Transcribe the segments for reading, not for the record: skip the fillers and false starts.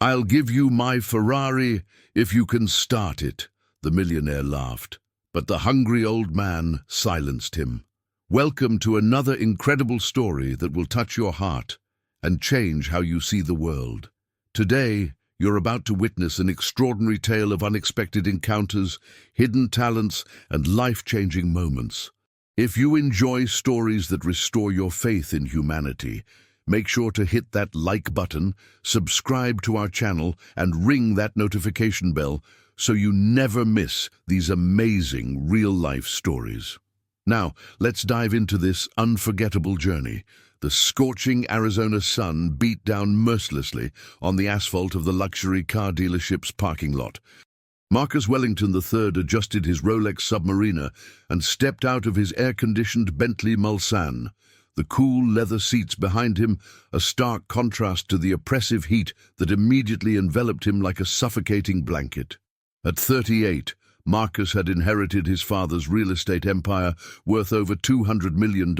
"I'll give you my Ferrari if you can start it," the millionaire laughed. But the hungry old man silenced him. Welcome to another incredible story that will touch your heart and change how you see the world. Today, you're about to witness an extraordinary tale of unexpected encounters, hidden talents, and life-changing moments. If you enjoy stories that restore your faith in humanity, make sure to hit that like button, subscribe to our channel, and ring that notification bell so you never miss these amazing real-life stories. Now, let's dive into this unforgettable journey. The scorching Arizona sun beat down mercilessly on the asphalt of the luxury car dealership's parking lot. Marcus Wellington III adjusted his Rolex Submariner and stepped out of his air-conditioned Bentley Mulsanne. The cool leather seats behind him, a stark contrast to the oppressive heat that immediately enveloped him like a suffocating blanket. At 38, Marcus had inherited his father's real estate empire worth over $200 million,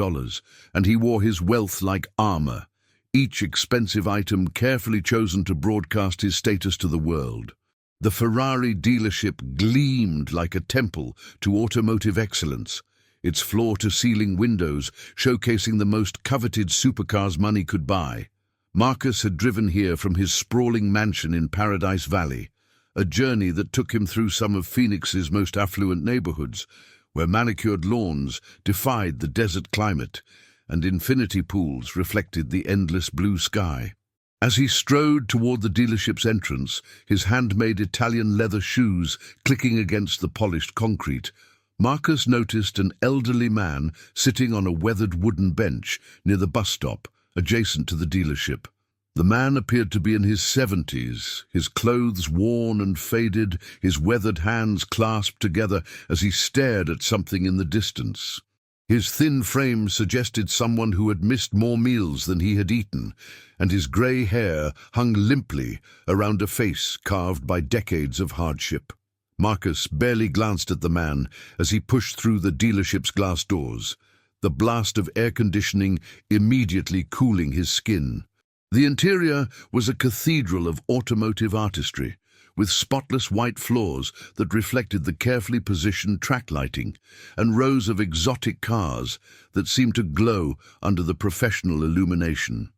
and he wore his wealth like armor, each expensive item carefully chosen to broadcast his status to the world. The Ferrari dealership gleamed like a temple to automotive excellence, its floor-to-ceiling windows showcasing the most coveted supercars money could buy. Marcus had driven here from his sprawling mansion in Paradise Valley, a journey that took him through some of Phoenix's most affluent neighborhoods, where manicured lawns defied the desert climate and infinity pools reflected the endless blue sky. As he strode toward the dealership's entrance, his handmade Italian leather shoes clicking against the polished concrete, Marcus noticed an elderly man sitting on a weathered wooden bench near the bus stop, adjacent to the dealership. The man appeared to be in his 70s, his clothes worn and faded, his weathered hands clasped together as he stared at something in the distance. His thin frame suggested someone who had missed more meals than he had eaten, and his grey hair hung limply around a face carved by decades of hardship. Marcus barely glanced at the man as he pushed through the dealership's glass doors, the blast of air conditioning immediately cooling his skin. The interior was a cathedral of automotive artistry, with spotless white floors that reflected the carefully positioned track lighting, and rows of exotic cars that seemed to glow under the professional illumination.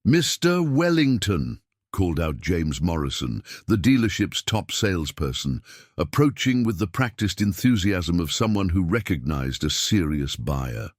"Mr. Wellington," called out James Morrison, the dealership's top salesperson, approaching with the practiced enthusiasm of someone who recognized a serious buyer.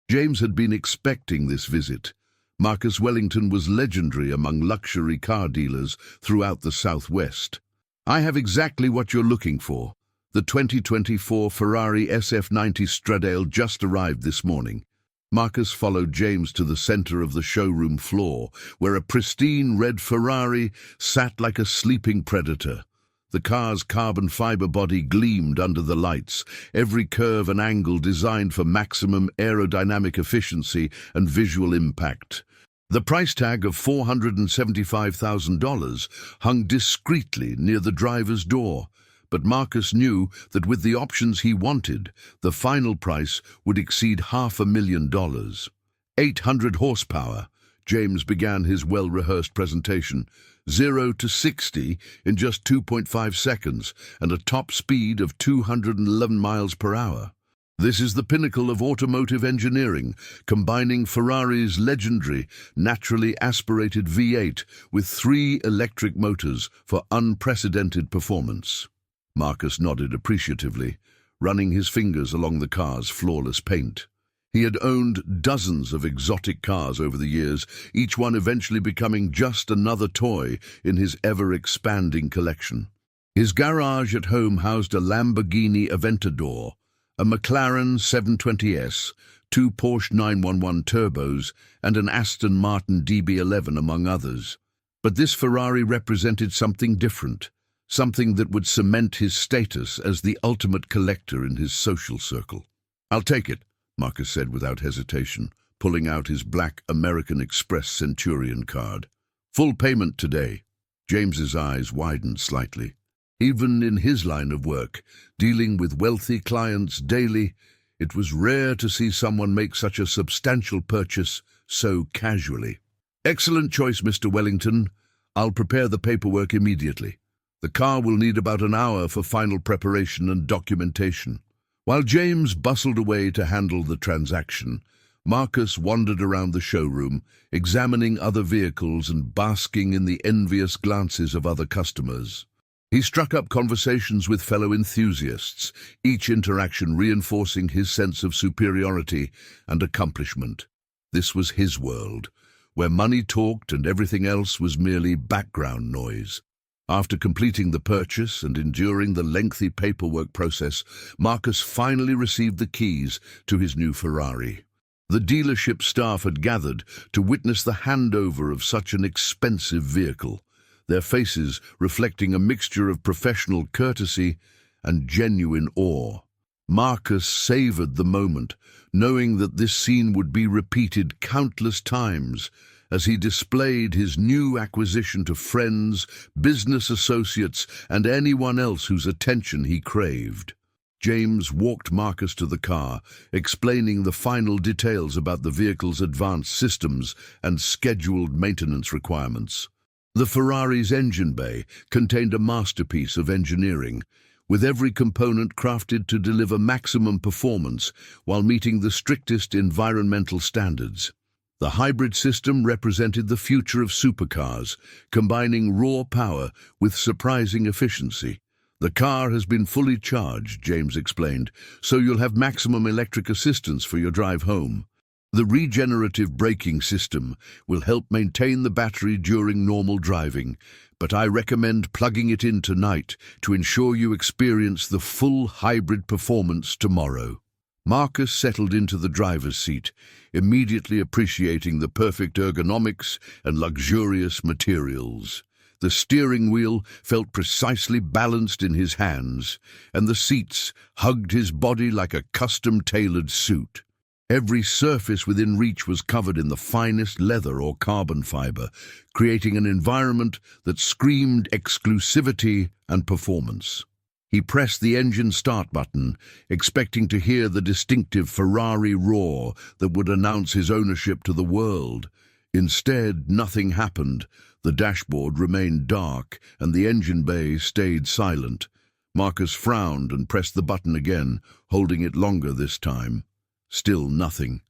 James had been expecting this visit. Marcus Wellington was legendary among luxury car dealers throughout the Southwest. "I have exactly what you're looking for. The 2024 Ferrari SF90 Stradale just arrived this morning." Marcus followed James to the center of the showroom floor, where a pristine red Ferrari sat like a sleeping predator. The car's carbon fiber body gleamed under the lights, every curve and angle designed for maximum aerodynamic efficiency and visual impact. The price tag of $475,000 hung discreetly near the driver's door, but Marcus knew that with the options he wanted, the final price would exceed $500,000. 800 horsepower, James began his well-rehearsed presentation. 0 to 60 in just 2.5 seconds, and a top speed of 211 miles per hour. This is the pinnacle of automotive engineering, combining Ferrari's legendary, naturally aspirated V8 with 3 electric motors for unprecedented performance. Marcus nodded appreciatively, running his fingers along the car's flawless paint. He had owned dozens of exotic cars over the years, each one eventually becoming just another toy in his ever-expanding collection. His garage at home housed a Lamborghini Aventador, a McLaren 720S, 2 Porsche 911 turbos, and an Aston Martin DB11, among others. But this Ferrari represented something different, something that would cement his status as the ultimate collector in his social circle. "I'll take it," Marcus said without hesitation, pulling out his black American Express Centurion card. "Full payment today." James's eyes widened slightly. Even in his line of work, dealing with wealthy clients daily, it was rare to see someone make such a substantial purchase so casually. "Excellent choice, Mr. Wellington. I'll prepare the paperwork immediately. The car will need about an hour for final preparation and documentation." While James bustled away to handle the transaction, Marcus wandered around the showroom, examining other vehicles and basking in the envious glances of other customers. He struck up conversations with fellow enthusiasts, each interaction reinforcing his sense of superiority and accomplishment. This was his world, where money talked and everything else was merely background noise. After completing the purchase and enduring the lengthy paperwork process, Marcus finally received the keys to his new Ferrari. The dealership staff had gathered to witness the handover of such an expensive vehicle, their faces reflecting a mixture of professional courtesy and genuine awe. Marcus savored the moment, knowing that this scene would be repeated countless times as he displayed his new acquisition to friends, business associates, and anyone else whose attention he craved. James walked Marcus to the car, explaining the final details about the vehicle's advanced systems and scheduled maintenance requirements. The Ferrari's engine bay contained a masterpiece of engineering, with every component crafted to deliver maximum performance while meeting the strictest environmental standards. The hybrid system represented the future of supercars, combining raw power with surprising efficiency. "The car has been fully charged," James explained, "so you'll have maximum electric assistance for your drive home. The regenerative braking system will help maintain the battery during normal driving, but I recommend plugging it in tonight to ensure you experience the full hybrid performance tomorrow." Marcus settled into the driver's seat, immediately appreciating the perfect ergonomics and luxurious materials. The steering wheel felt precisely balanced in his hands, and the seats hugged his body like a custom-tailored suit. Every surface within reach was covered in the finest leather or carbon fiber, creating an environment that screamed exclusivity and performance. He pressed the engine start button, expecting to hear the distinctive Ferrari roar that would announce his ownership to the world. Instead, nothing happened. The dashboard remained dark, and the engine bay stayed silent. Marcus frowned and pressed the button again, holding it longer this time. Still nothing.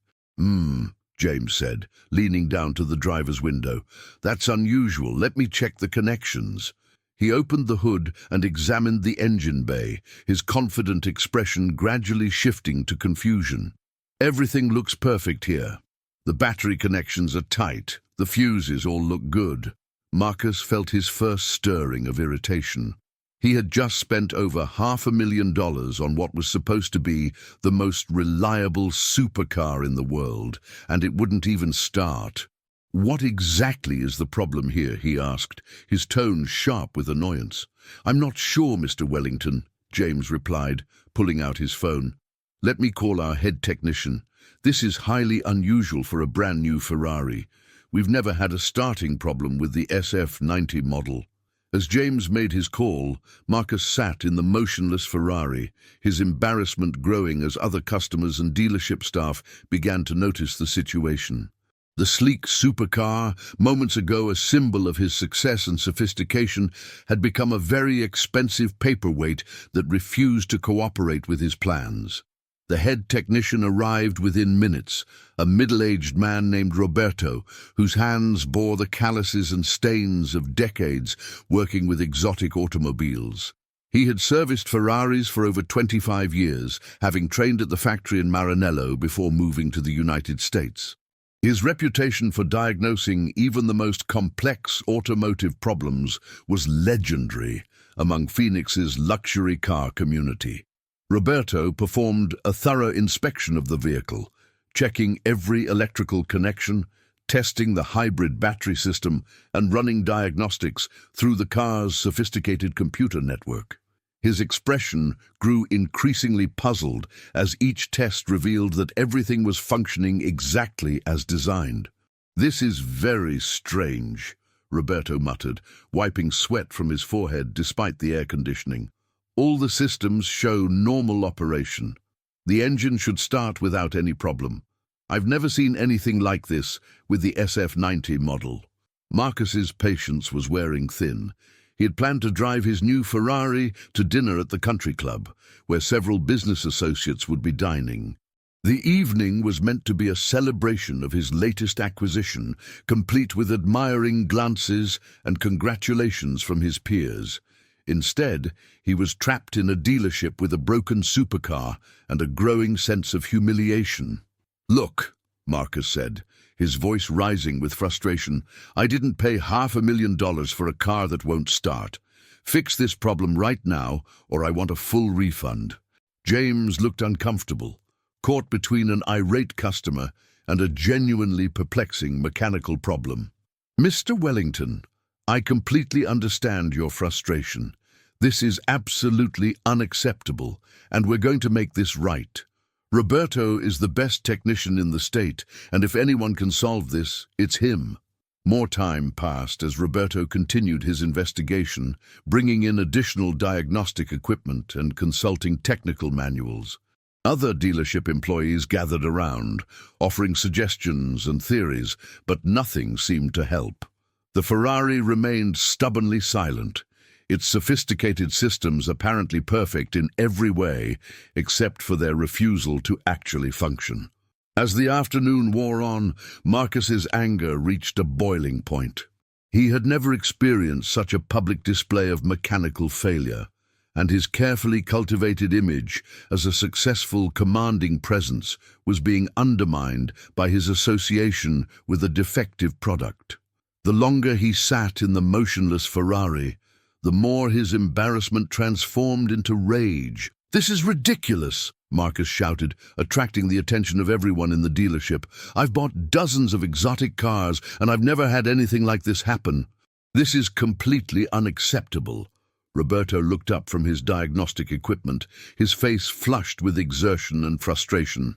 James said, leaning down to the driver's window. "That's unusual. Let me check the connections." He opened the hood and examined the engine bay, his confident expression gradually shifting to confusion. "Everything looks perfect here. The battery connections are tight. The fuses all look good." Marcus felt his first stirring of irritation. He had just spent over $500,000 on what was supposed to be the most reliable supercar in the world, and it wouldn't even start. "What exactly is the problem here?" he asked, his tone sharp with annoyance. "I'm not sure, Mr. Wellington," James replied, pulling out his phone. "Let me call our head technician. This is highly unusual for a brand new Ferrari. We've never had a starting problem with the SF90 model." As James made his call, Marcus sat in the motionless Ferrari, his embarrassment growing as other customers and dealership staff began to notice the situation. The sleek supercar, moments ago a symbol of his success and sophistication, had become a very expensive paperweight that refused to cooperate with his plans. The head technician arrived within minutes, a middle-aged man named Roberto, whose hands bore the calluses and stains of decades working with exotic automobiles. He had serviced Ferraris for over 25 years, having trained at the factory in Maranello before moving to the United States. His reputation for diagnosing even the most complex automotive problems was legendary among Phoenix's luxury car community. Roberto performed a thorough inspection of the vehicle, checking every electrical connection, testing the hybrid battery system, and running diagnostics through the car's sophisticated computer network. His expression grew increasingly puzzled as each test revealed that everything was functioning exactly as designed. "This is very strange," Roberto muttered, wiping sweat from his forehead despite the air conditioning. "All the systems show normal operation. The engine should start without any problem. I've never seen anything like this with the SF90 model." Marcus's patience was wearing thin. He had planned to drive his new Ferrari to dinner at the country club, where several business associates would be dining. The evening was meant to be a celebration of his latest acquisition, complete with admiring glances and congratulations from his peers. Instead, he was trapped in a dealership with a broken supercar and a growing sense of humiliation. "Look," Marcus said, his voice rising with frustration, "I didn't pay $500,000 for a car that won't start. Fix this problem right now, or I want a full refund." James looked uncomfortable, caught between an irate customer and a genuinely perplexing mechanical problem. "Mr. Wellington, I completely understand your frustration. This is absolutely unacceptable, and we're going to make this right. Roberto is the best technician in the state, and if anyone can solve this, it's him." More time passed as Roberto continued his investigation, bringing in additional diagnostic equipment and consulting technical manuals. Other dealership employees gathered around, offering suggestions and theories, but nothing seemed to help. The Ferrari remained stubbornly silent, its sophisticated systems apparently perfect in every way except for their refusal to actually function. As the afternoon wore on, Marcus's anger reached a boiling point. He had never experienced such a public display of mechanical failure, and his carefully cultivated image as a successful, commanding presence was being undermined by his association with a defective product. The longer he sat in the motionless Ferrari, the more his embarrassment transformed into rage. "This is ridiculous," Marcus shouted, attracting the attention of everyone in the dealership. "I've bought dozens of exotic cars, and I've never had anything like this happen. This is completely unacceptable." Roberto looked up from his diagnostic equipment, his face flushed with exertion and frustration.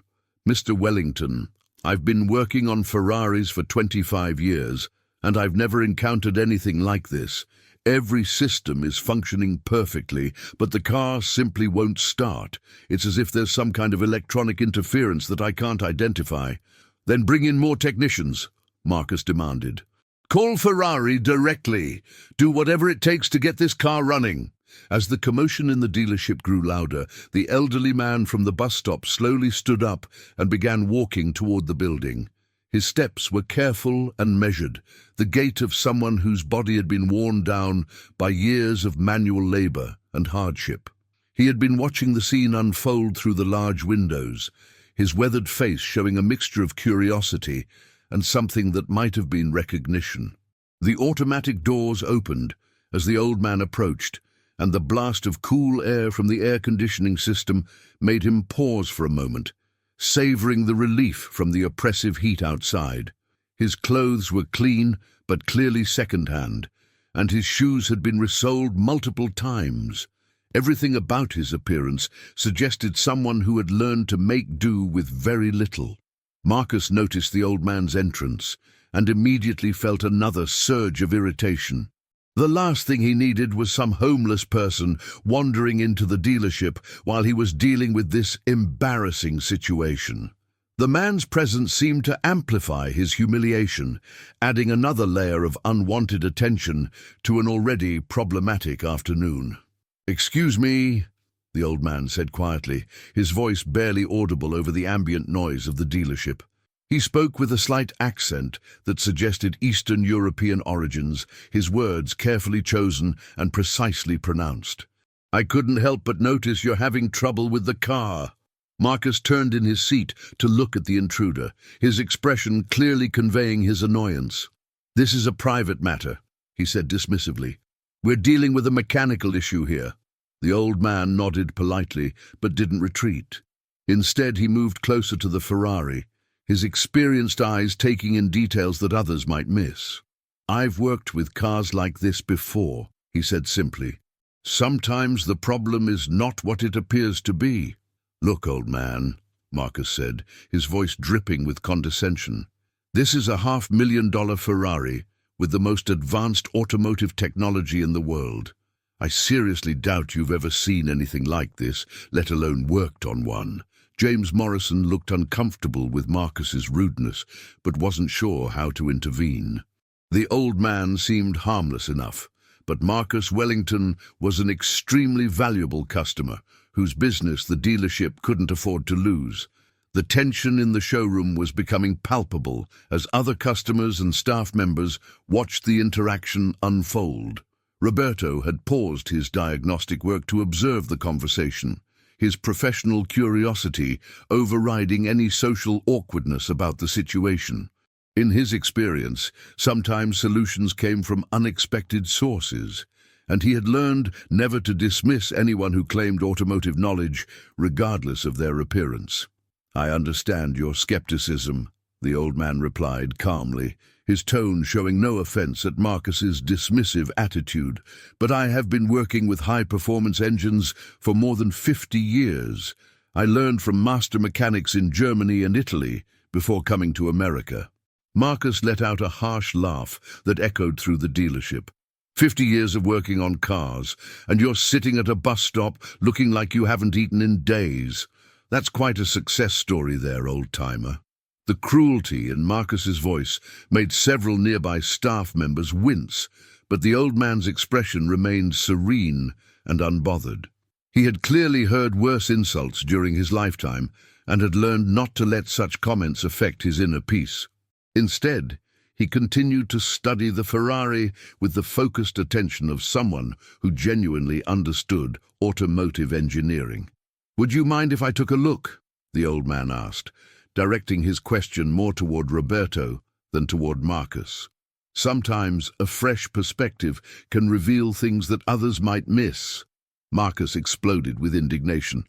"Mr. Wellington, I've been working on Ferraris for 25 years, and I've never encountered anything like this. Every system is functioning perfectly, but the car simply won't start. It's as if there's some kind of electronic interference that I can't identify." "Then bring in more technicians," Marcus demanded. "Call Ferrari directly. Do whatever it takes to get this car running." As the commotion in the dealership grew louder, the elderly man from the bus stop slowly stood up and began walking toward the building. His steps were careful and measured, the gait of someone whose body had been worn down by years of manual labor and hardship. He had been watching the scene unfold through the large windows, his weathered face showing a mixture of curiosity and something that might have been recognition. The automatic doors opened as the old man approached, and the blast of cool air from the air conditioning system made him pause for a moment, savoring the relief from the oppressive heat outside. His clothes were clean but clearly second-hand, and his shoes had been resoled multiple times. Everything about his appearance suggested someone who had learned to make do with very little. Marcus noticed the old man's entrance and immediately felt another surge of irritation. The last thing he needed was some homeless person wandering into the dealership while he was dealing with this embarrassing situation. The man's presence seemed to amplify his humiliation, adding another layer of unwanted attention to an already problematic afternoon. "Excuse me," the old man said quietly, his voice barely audible over the ambient noise of the dealership. He spoke with a slight accent that suggested Eastern European origins, his words carefully chosen and precisely pronounced. "I couldn't help but notice you're having trouble with the car." Marcus turned in his seat to look at the intruder, his expression clearly conveying his annoyance. "This is a private matter," he said dismissively. "We're dealing with a mechanical issue here." The old man nodded politely, but didn't retreat. Instead, he moved closer to the Ferrari, his experienced eyes taking in details that others might miss. "I've worked with cars like this before," he said simply. "Sometimes the problem is not what it appears to be." "Look, old man," Marcus said, his voice dripping with condescension. "This is a $500,000 Ferrari with the most advanced automotive technology in the world. I seriously doubt you've ever seen anything like this, let alone worked on one." James Morrison looked uncomfortable with Marcus's rudeness, but wasn't sure how to intervene. The old man seemed harmless enough, but Marcus Wellington was an extremely valuable customer whose business the dealership couldn't afford to lose. The tension in the showroom was becoming palpable as other customers and staff members watched the interaction unfold. Roberto had paused his diagnostic work to observe the conversation, his professional curiosity overriding any social awkwardness about the situation. In his experience, sometimes solutions came from unexpected sources, and he had learned never to dismiss anyone who claimed automotive knowledge, regardless of their appearance. "I understand your skepticism," the old man replied calmly, his tone showing no offense at Marcus's dismissive attitude. "But I have been working with high-performance engines for more than 50 years. I learned from master mechanics in Germany and Italy before coming to America." Marcus let out a harsh laugh that echoed through the dealership. 50 years of working on cars, and you're sitting at a bus stop looking like you haven't eaten in days. That's quite a success story there, old-timer. The cruelty in Marcus's voice made several nearby staff members wince, but the old man's expression remained serene and unbothered. He had clearly heard worse insults during his lifetime and had learned not to let such comments affect his inner peace. Instead, he continued to study the Ferrari with the focused attention of someone who genuinely understood automotive engineering. "Would you mind if I took a look?" the old man asked, directing his question more toward Roberto than toward Marcus. Sometimes a fresh perspective can reveal things that others might miss. Marcus exploded with indignation.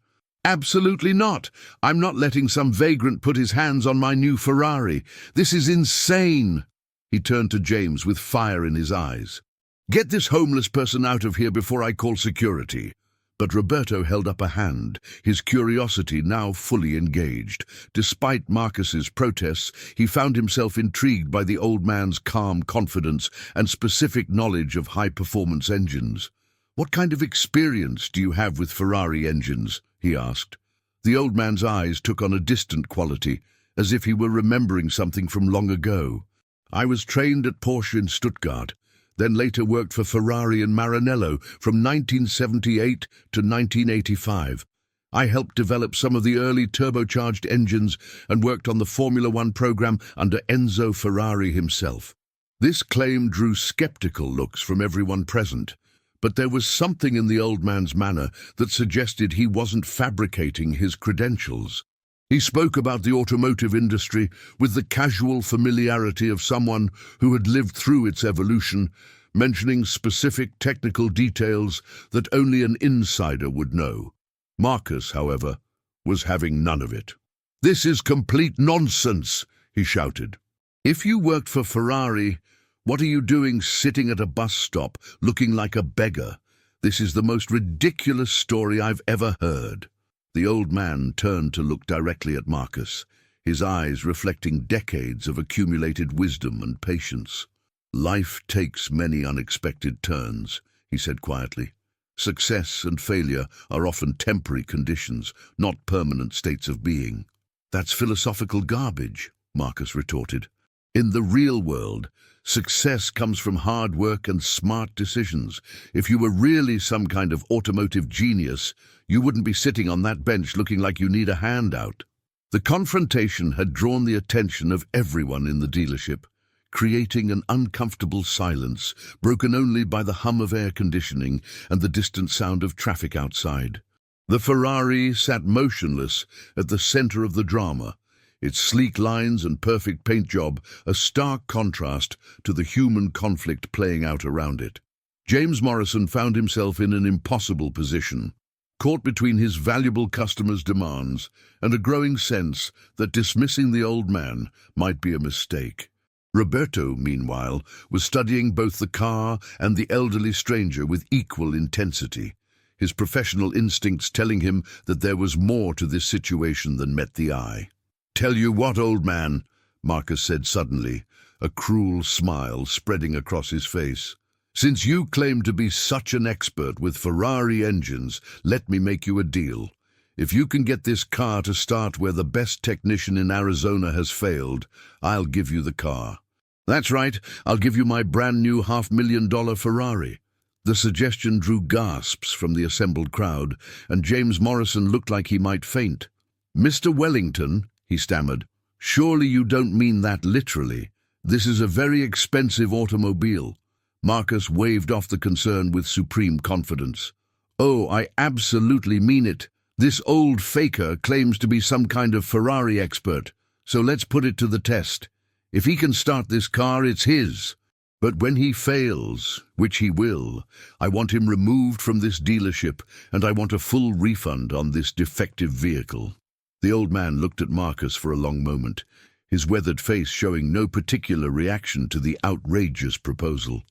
"Absolutely not. I'm not letting some vagrant put his hands on my new Ferrari. This is insane." He turned to James with fire in his eyes. "Get this homeless person out of here before I call security." But Roberto held up a hand, his curiosity now fully engaged. Despite Marcus's protests, he found himself intrigued by the old man's calm confidence and specific knowledge of high-performance engines. "What kind of experience do you have with Ferrari engines?" he asked. The old man's eyes took on a distant quality, as if he were remembering something from long ago. "I was trained at Porsche in Stuttgart, then later worked for Ferrari in Maranello from 1978 to 1985. I helped develop some of the early turbocharged engines and worked on the Formula One program under Enzo Ferrari himself." This claim drew skeptical looks from everyone present, but there was something in the old man's manner that suggested he wasn't fabricating his credentials. He spoke about the automotive industry with the casual familiarity of someone who had lived through its evolution, mentioning specific technical details that only an insider would know. Marcus, however, was having none of it. "This is complete nonsense," he shouted. "If you worked for Ferrari, what are you doing sitting at a bus stop looking like a beggar? This is the most ridiculous story I've ever heard." The old man turned to look directly at Marcus, his eyes reflecting decades of accumulated wisdom and patience. "Life takes many unexpected turns," he said quietly. "Success and failure are often temporary conditions, not permanent states of being." "That's philosophical garbage," Marcus retorted. "In the real world, success comes from hard work and smart decisions. If you were really some kind of automotive genius, you wouldn't be sitting on that bench looking like you need a handout." The confrontation had drawn the attention of everyone in the dealership, creating an uncomfortable silence, broken only by the hum of air conditioning and the distant sound of traffic outside. The Ferrari sat motionless at the center of the drama, its sleek lines and perfect paint job a stark contrast to the human conflict playing out around it. James Morrison found himself in an impossible position, caught between his valuable customers' demands and a growing sense that dismissing the old man might be a mistake. Roberto, meanwhile, was studying both the car and the elderly stranger with equal intensity, his professional instincts telling him that there was more to this situation than met the eye. "Tell you what, old man," Marcus said suddenly, a cruel smile spreading across his face. "Since you claim to be such an expert with Ferrari engines, let me make you a deal. If you can get this car to start where the best technician in Arizona has failed, I'll give you the car. That's right, I'll give you my brand new $500,000 Ferrari. The suggestion drew gasps from the assembled crowd, and James Morrison looked like he might faint. "Mr. Wellington," he stammered, "surely you don't mean that literally. This is a very expensive automobile." Marcus waved off the concern with supreme confidence. "Oh, I absolutely mean it. This old faker claims to be some kind of Ferrari expert, so let's put it to the test. If he can start this car, it's his. But when he fails, which he will, I want him removed from this dealership, and I want a full refund on this defective vehicle." The old man looked at Marcus for a long moment, his weathered face showing no particular reaction to the outrageous proposal.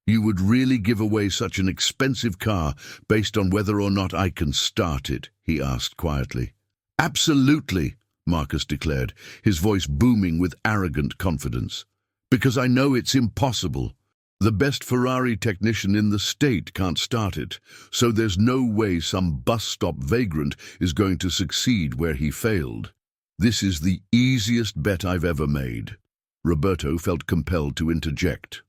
"You would really give away such an expensive car based on whether or not I can start it?" he asked quietly. "Absolutely," Marcus declared, his voice booming with arrogant confidence. "Because I know it's impossible. The best Ferrari technician in the state can't start it, so there's no way some bus-stop vagrant is going to succeed where he failed. This is the easiest bet I've ever made." Roberto felt compelled to interject.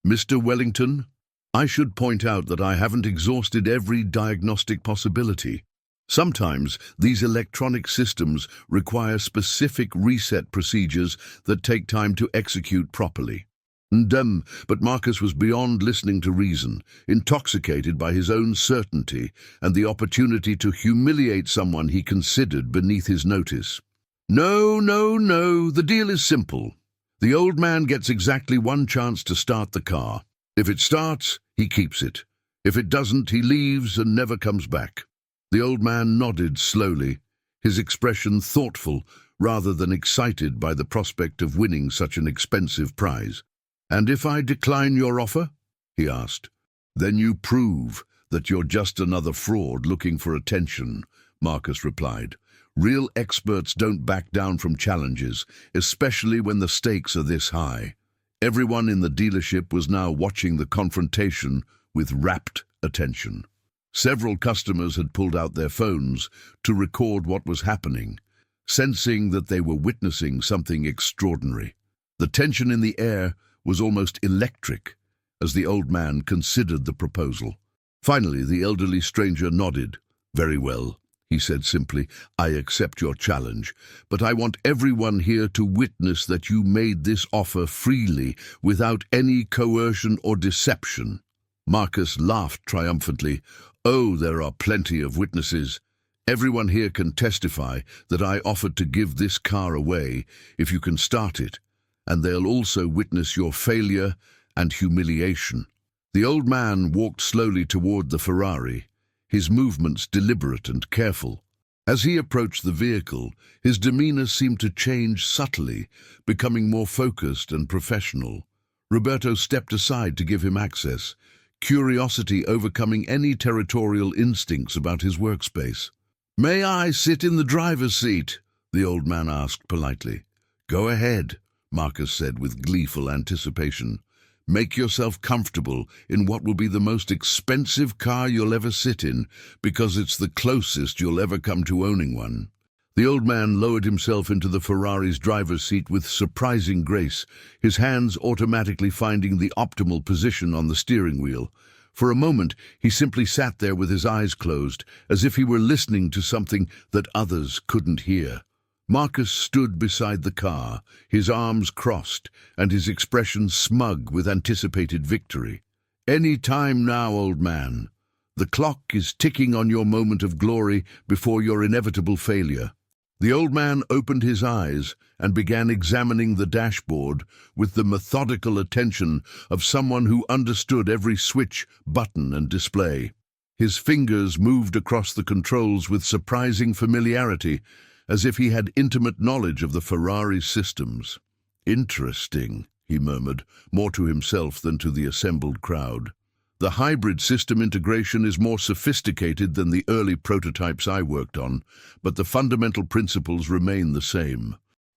"Mr. Wellington, I should point out that I haven't exhausted every diagnostic possibility. Sometimes these electronic systems require specific reset procedures that take time to execute properly." But Marcus was beyond listening to reason, intoxicated by his own certainty and the opportunity to humiliate someone he considered beneath his notice. "No, no, no, the deal is simple. The old man gets exactly one chance to start the car. If it starts, he keeps it. If it doesn't, he leaves and never comes back." The old man nodded slowly, his expression thoughtful rather than excited by the prospect of winning such an expensive prize. "And if I decline your offer?" he asked. "Then you prove that you're just another fraud looking for attention," Marcus replied. "Real experts don't back down from challenges, especially when the stakes are this high." Everyone in the dealership was now watching the confrontation with rapt attention. Several customers had pulled out their phones to record what was happening, sensing that they were witnessing something extraordinary. The tension in the air was almost electric as the old man considered the proposal. Finally, the elderly stranger nodded. "Very well," he said simply, "I accept your challenge, but I want everyone here to witness that you made this offer freely, without any coercion or deception." Marcus laughed triumphantly. "Oh, there are plenty of witnesses. Everyone here can testify that I offered to give this car away if you can start it, and they'll also witness your failure and humiliation." The old man walked slowly toward the Ferrari, his movements deliberate and careful. As he approached the vehicle, his demeanor seemed to change subtly, becoming more focused and professional. Roberto stepped aside to give him access, curiosity overcoming any territorial instincts about his workspace. "May I sit in the driver's seat?" the old man asked politely. "Go ahead," Marcus said with gleeful anticipation. "Make yourself comfortable in what will be the most expensive car you'll ever sit in, because it's the closest you'll ever come to owning one." The old man lowered himself into the Ferrari's driver's seat with surprising grace, his hands automatically finding the optimal position on the steering wheel. For a moment, he simply sat there with his eyes closed, as if he were listening to something that others couldn't hear. Marcus stood beside the car, his arms crossed, and his expression smug with anticipated victory. "Any time now, old man. The clock is ticking on your moment of glory before your inevitable failure." The old man opened his eyes and began examining the dashboard with the methodical attention of someone who understood every switch, button, and display. His fingers moved across the controls with surprising familiarity, as if he had intimate knowledge of the Ferrari systems. "Interesting," he murmured, more to himself than to the assembled crowd. "The hybrid system integration is more sophisticated than the early prototypes I worked on, but the fundamental principles remain the same."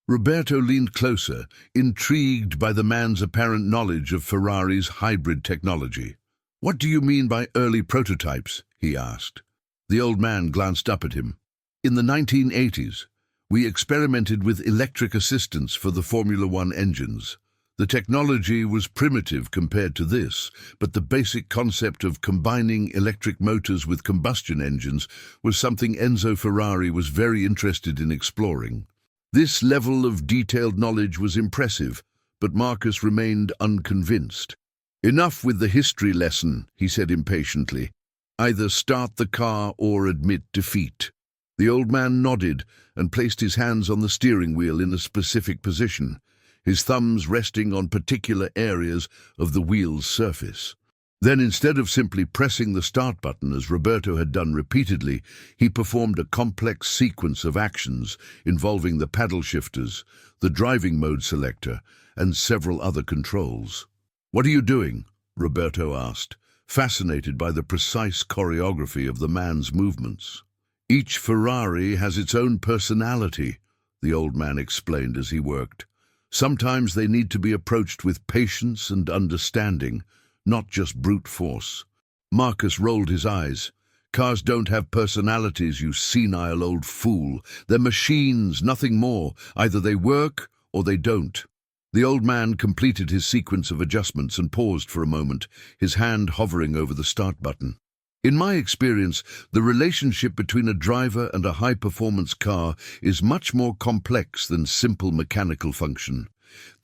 Roberto leaned closer, intrigued by the man's apparent knowledge of Ferrari's hybrid technology. "What do you mean by early prototypes?" he asked. The old man glanced up at him. "In the 1980s, we experimented with electric assistance for the Formula One engines. The technology was primitive compared to this, but the basic concept of combining electric motors with combustion engines was something Enzo Ferrari was very interested in exploring. This level of detailed knowledge was impressive, but Marcus remained unconvinced. "Enough with the history lesson," he said impatiently. "Either start the car or admit defeat." The old man nodded and placed his hands on the steering wheel in a specific position, his thumbs resting on particular areas of the wheel's surface. Then, instead of simply pressing the start button as Roberto had done repeatedly, he performed a complex sequence of actions involving the paddle shifters, the driving mode selector, and several other controls. "What are you doing?" Roberto asked, fascinated by the precise choreography of the man's movements. "Each Ferrari has its own personality," the old man explained as he worked. "Sometimes they need to be approached with patience and understanding, not just brute force." Marcus rolled his eyes. "Cars don't have personalities, you senile old fool. They're machines, nothing more. Either they work or they don't." The old man completed his sequence of adjustments and paused for a moment, his hand hovering over the start button. "In my experience, the relationship between a driver and a high-performance car is much more complex than simple mechanical function.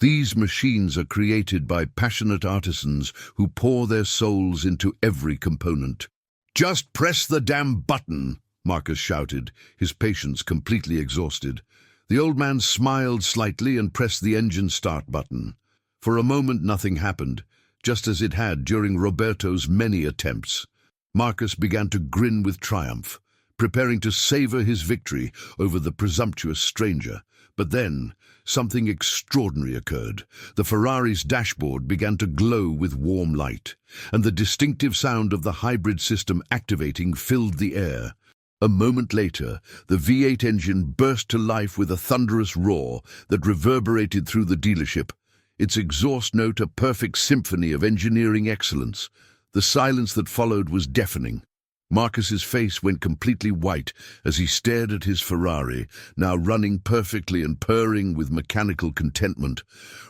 These machines are created by passionate artisans who pour their souls into every component." "Just press the damn button!" Marcus shouted, his patience completely exhausted. The old man smiled slightly and pressed the engine start button. For a moment nothing happened, just as it had during Roberto's many attempts. Marcus began to grin with triumph, preparing to savor his victory over the presumptuous stranger. But then, something extraordinary occurred. The Ferrari's dashboard began to glow with warm light, and the distinctive sound of the hybrid system activating filled the air. A moment later, the V8 engine burst to life with a thunderous roar that reverberated through the dealership, its exhaust note a perfect symphony of engineering excellence. The silence that followed was deafening. Marcus's face went completely white as he stared at his Ferrari, now running perfectly and purring with mechanical contentment.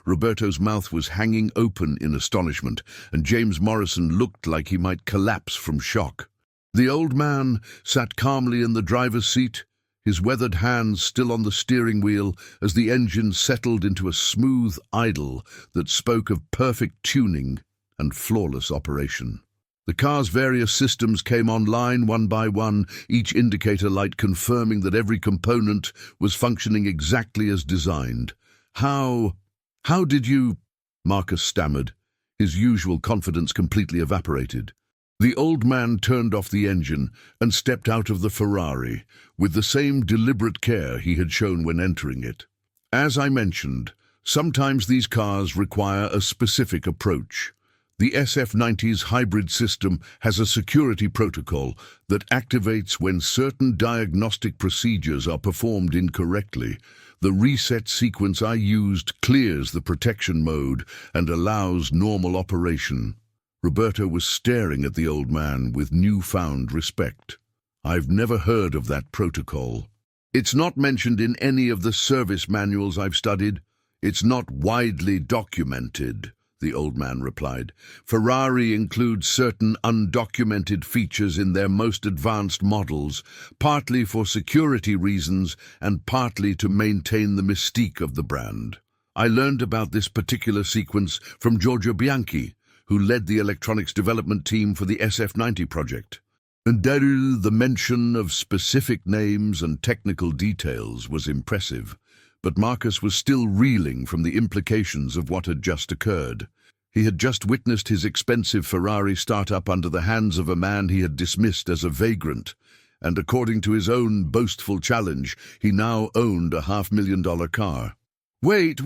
Roberto's mouth was hanging open in astonishment, and James Morrison looked like he might collapse from shock. The old man sat calmly in the driver's seat, his weathered hands still on the steering wheel as the engine settled into a smooth idle that spoke of perfect tuning and flawless operation. The car's various systems came online one by one, each indicator light confirming that every component was functioning exactly as designed. How did you—" Marcus stammered, his usual confidence completely evaporated. The old man turned off the engine and stepped out of the Ferrari with the same deliberate care he had shown when entering it. "As I mentioned, sometimes these cars require a specific approach. The SF90's hybrid system has a security protocol that activates when certain diagnostic procedures are performed incorrectly. The reset sequence I used clears the protection mode and allows normal operation." Roberto was staring at the old man with newfound respect. "I've never heard of that protocol. It's not mentioned in any of the service manuals I've studied. It's not widely documented," the old man replied. "Ferrari includes certain undocumented features in their most advanced models, partly for security reasons and partly to maintain the mystique of the brand. I learned about this particular sequence from Giorgio Bianchi, who led the electronics development team for the SF90 project. And the mention of specific names and technical details was impressive, but Marcus was still reeling from the implications of what had just occurred. He had just witnessed his expensive Ferrari start up under the hands of a man he had dismissed as a vagrant, and according to his own boastful challenge, he now owned a $500,000 car. Wait,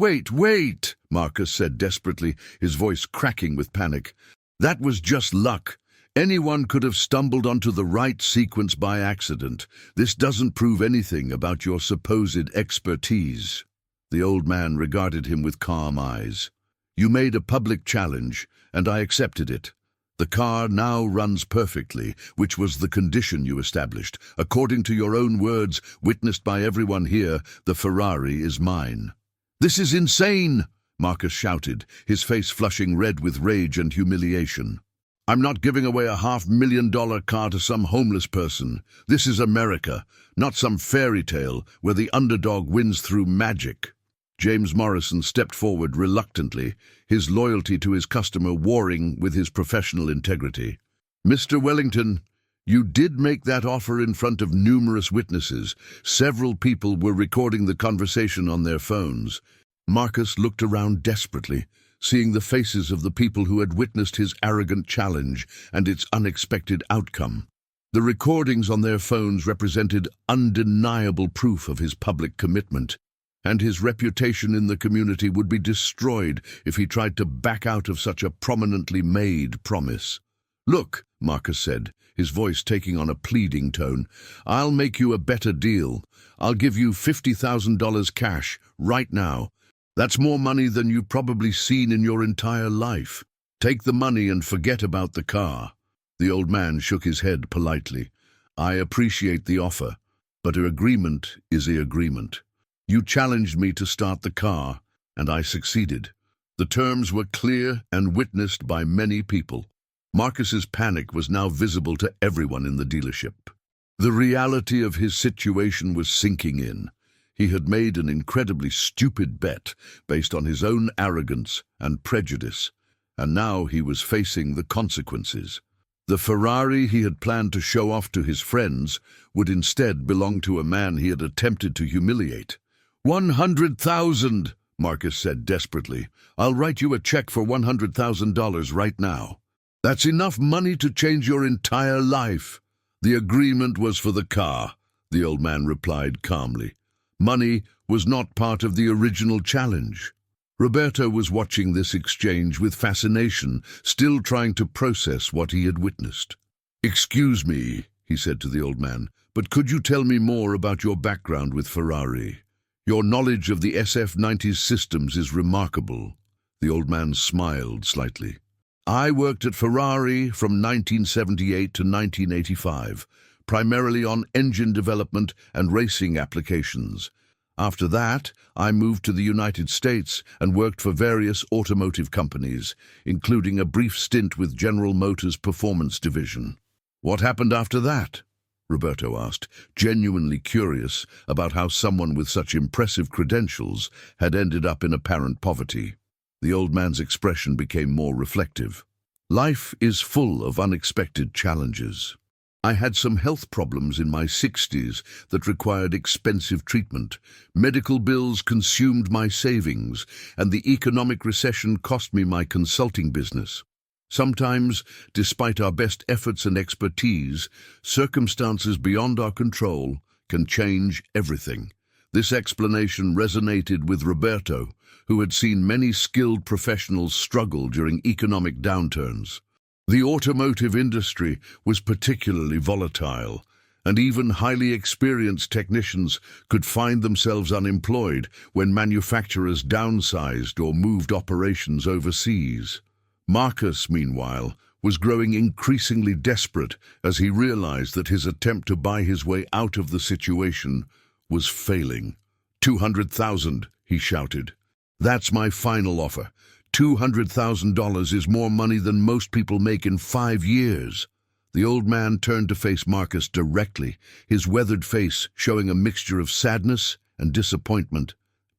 Marcus said desperately, his voice cracking with panic. "That was just luck. Anyone could have stumbled onto the right sequence by accident. This doesn't prove anything about your supposed expertise." The old man regarded him with calm eyes. "You made a public challenge, and I accepted it. The car now runs perfectly, which was the condition you established. According to your own words, witnessed by everyone here, the Ferrari is mine." "This is insane!" Marcus shouted, his face flushing red with rage and humiliation. "I'm not giving away a $500,000 car to some homeless person. This is America, not some fairy tale where the underdog wins through magic." James Morrison stepped forward reluctantly, his loyalty to his customer warring with his professional integrity. "Mr. Wellington, you did make that offer in front of numerous witnesses. Several people were recording the conversation on their phones." Marcus looked around desperately, seeing the faces of the people who had witnessed his arrogant challenge and its unexpected outcome. The recordings on their phones represented undeniable proof of his public commitment, and his reputation in the community would be destroyed if he tried to back out of such a prominently made promise. "Look," Marcus said, his voice taking on a pleading tone, "I'll make you a better deal. I'll give you $50,000 cash, right now. That's more money than you've probably seen in your entire life. Take the money and forget about the car." The old man shook his head politely. "I appreciate the offer, but an agreement is an agreement. You challenged me to start the car, and I succeeded. The terms were clear and witnessed by many people." Marcus's panic was now visible to everyone in the dealership. The reality of his situation was sinking in. He had made an incredibly stupid bet based on his own arrogance and prejudice, and now he was facing the consequences. The Ferrari he had planned to show off to his friends would instead belong to a man he had attempted to humiliate. $100,000, Marcus said desperately. "I'll write you a check for $100,000 right now. That's enough money to change your entire life." "The agreement was for the car," the old man replied calmly. "Money was not part of the original challenge." Roberto was watching this exchange with fascination, still trying to process what he had witnessed. "Excuse me," he said to the old man, "but could you tell me more about your background with Ferrari? Your knowledge of the SF-90's systems is remarkable." The old man smiled slightly. "I worked at Ferrari from 1978 to 1985, primarily on engine development and racing applications. After that, I moved to the United States and worked for various automotive companies, including a brief stint with General Motors' Performance Division." "What happened after that?" Roberto asked, genuinely curious about how someone with such impressive credentials had ended up in apparent poverty. The old man's expression became more reflective. "Life is full of unexpected challenges. I had some health problems in my 60s that required expensive treatment. Medical bills consumed my savings, and the economic recession cost me my consulting business. Sometimes, despite our best efforts and expertise, circumstances beyond our control can change everything." This explanation resonated with Roberto, who had seen many skilled professionals struggle during economic downturns. The automotive industry was particularly volatile, and even highly experienced technicians could find themselves unemployed when manufacturers downsized or moved operations overseas. Marcus, meanwhile, was growing increasingly desperate as he realized that his attempt to buy his way out of the situation was failing. $200,000, he shouted. "That's my final offer. $200,000 is more money than most people make in 5 years. The old man turned to face Marcus directly, his weathered face showing a mixture of sadness and disappointment.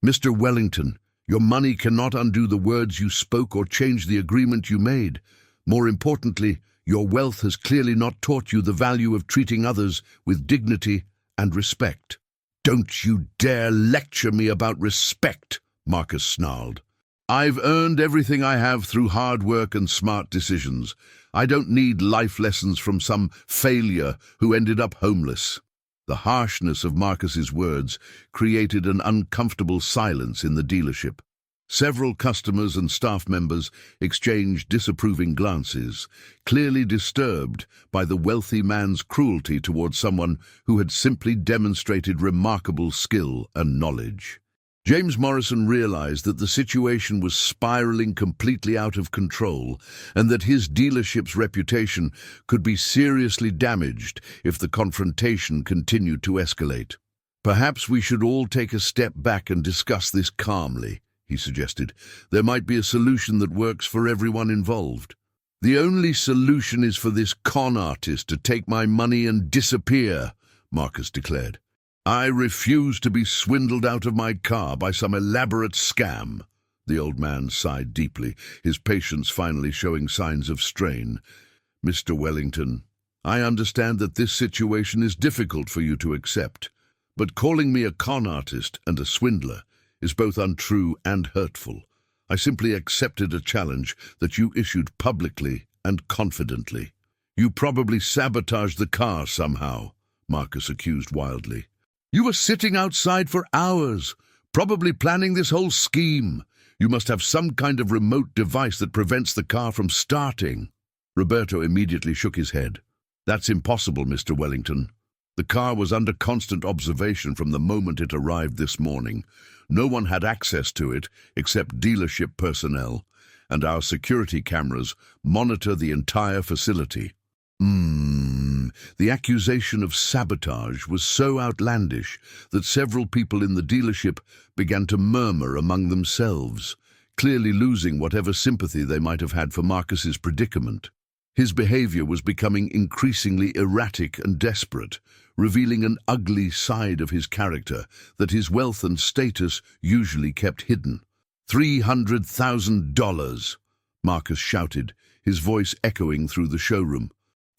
"Mr. Wellington, your money cannot undo the words you spoke or change the agreement you made. More importantly, your wealth has clearly not taught you the value of treating others with dignity and respect." "Don't you dare lecture me about respect," Marcus snarled. "I've earned everything I have through hard work and smart decisions. I don't need life lessons from some failure who ended up homeless." The harshness of Marcus's words created an uncomfortable silence in the dealership. Several customers and staff members exchanged disapproving glances, clearly disturbed by the wealthy man's cruelty towards someone who had simply demonstrated remarkable skill and knowledge. James Morrison realized that the situation was spiraling completely out of control and that his dealership's reputation could be seriously damaged if the confrontation continued to escalate. "Perhaps we should all take a step back and discuss this calmly," he suggested. "There might be a solution that works for everyone involved." "The only solution is for this con artist to take my money and disappear," Marcus declared. "I refuse to be swindled out of my car by some elaborate scam." The old man sighed deeply, his patience finally showing signs of strain. "Mr. Wellington, I understand that this situation is difficult for you to accept, but calling me a con artist and a swindler is both untrue and hurtful. I simply accepted a challenge that you issued publicly and confidently." "You probably sabotaged the car somehow," Marcus accused wildly. "You were sitting outside for hours, probably planning this whole scheme. You must have some kind of remote device that prevents the car from starting." Roberto immediately shook his head. "That's impossible, Mr. Wellington. The car was under constant observation from the moment it arrived this morning. No one had access to it except dealership personnel, and our security cameras monitor the entire facility." The accusation of sabotage was so outlandish that several people in the dealership began to murmur among themselves, clearly losing whatever sympathy they might have had for Marcus's predicament. His behavior was becoming increasingly erratic and desperate, revealing an ugly side of his character that his wealth and status usually kept hidden. $300,000, Marcus shouted, his voice echoing through the showroom.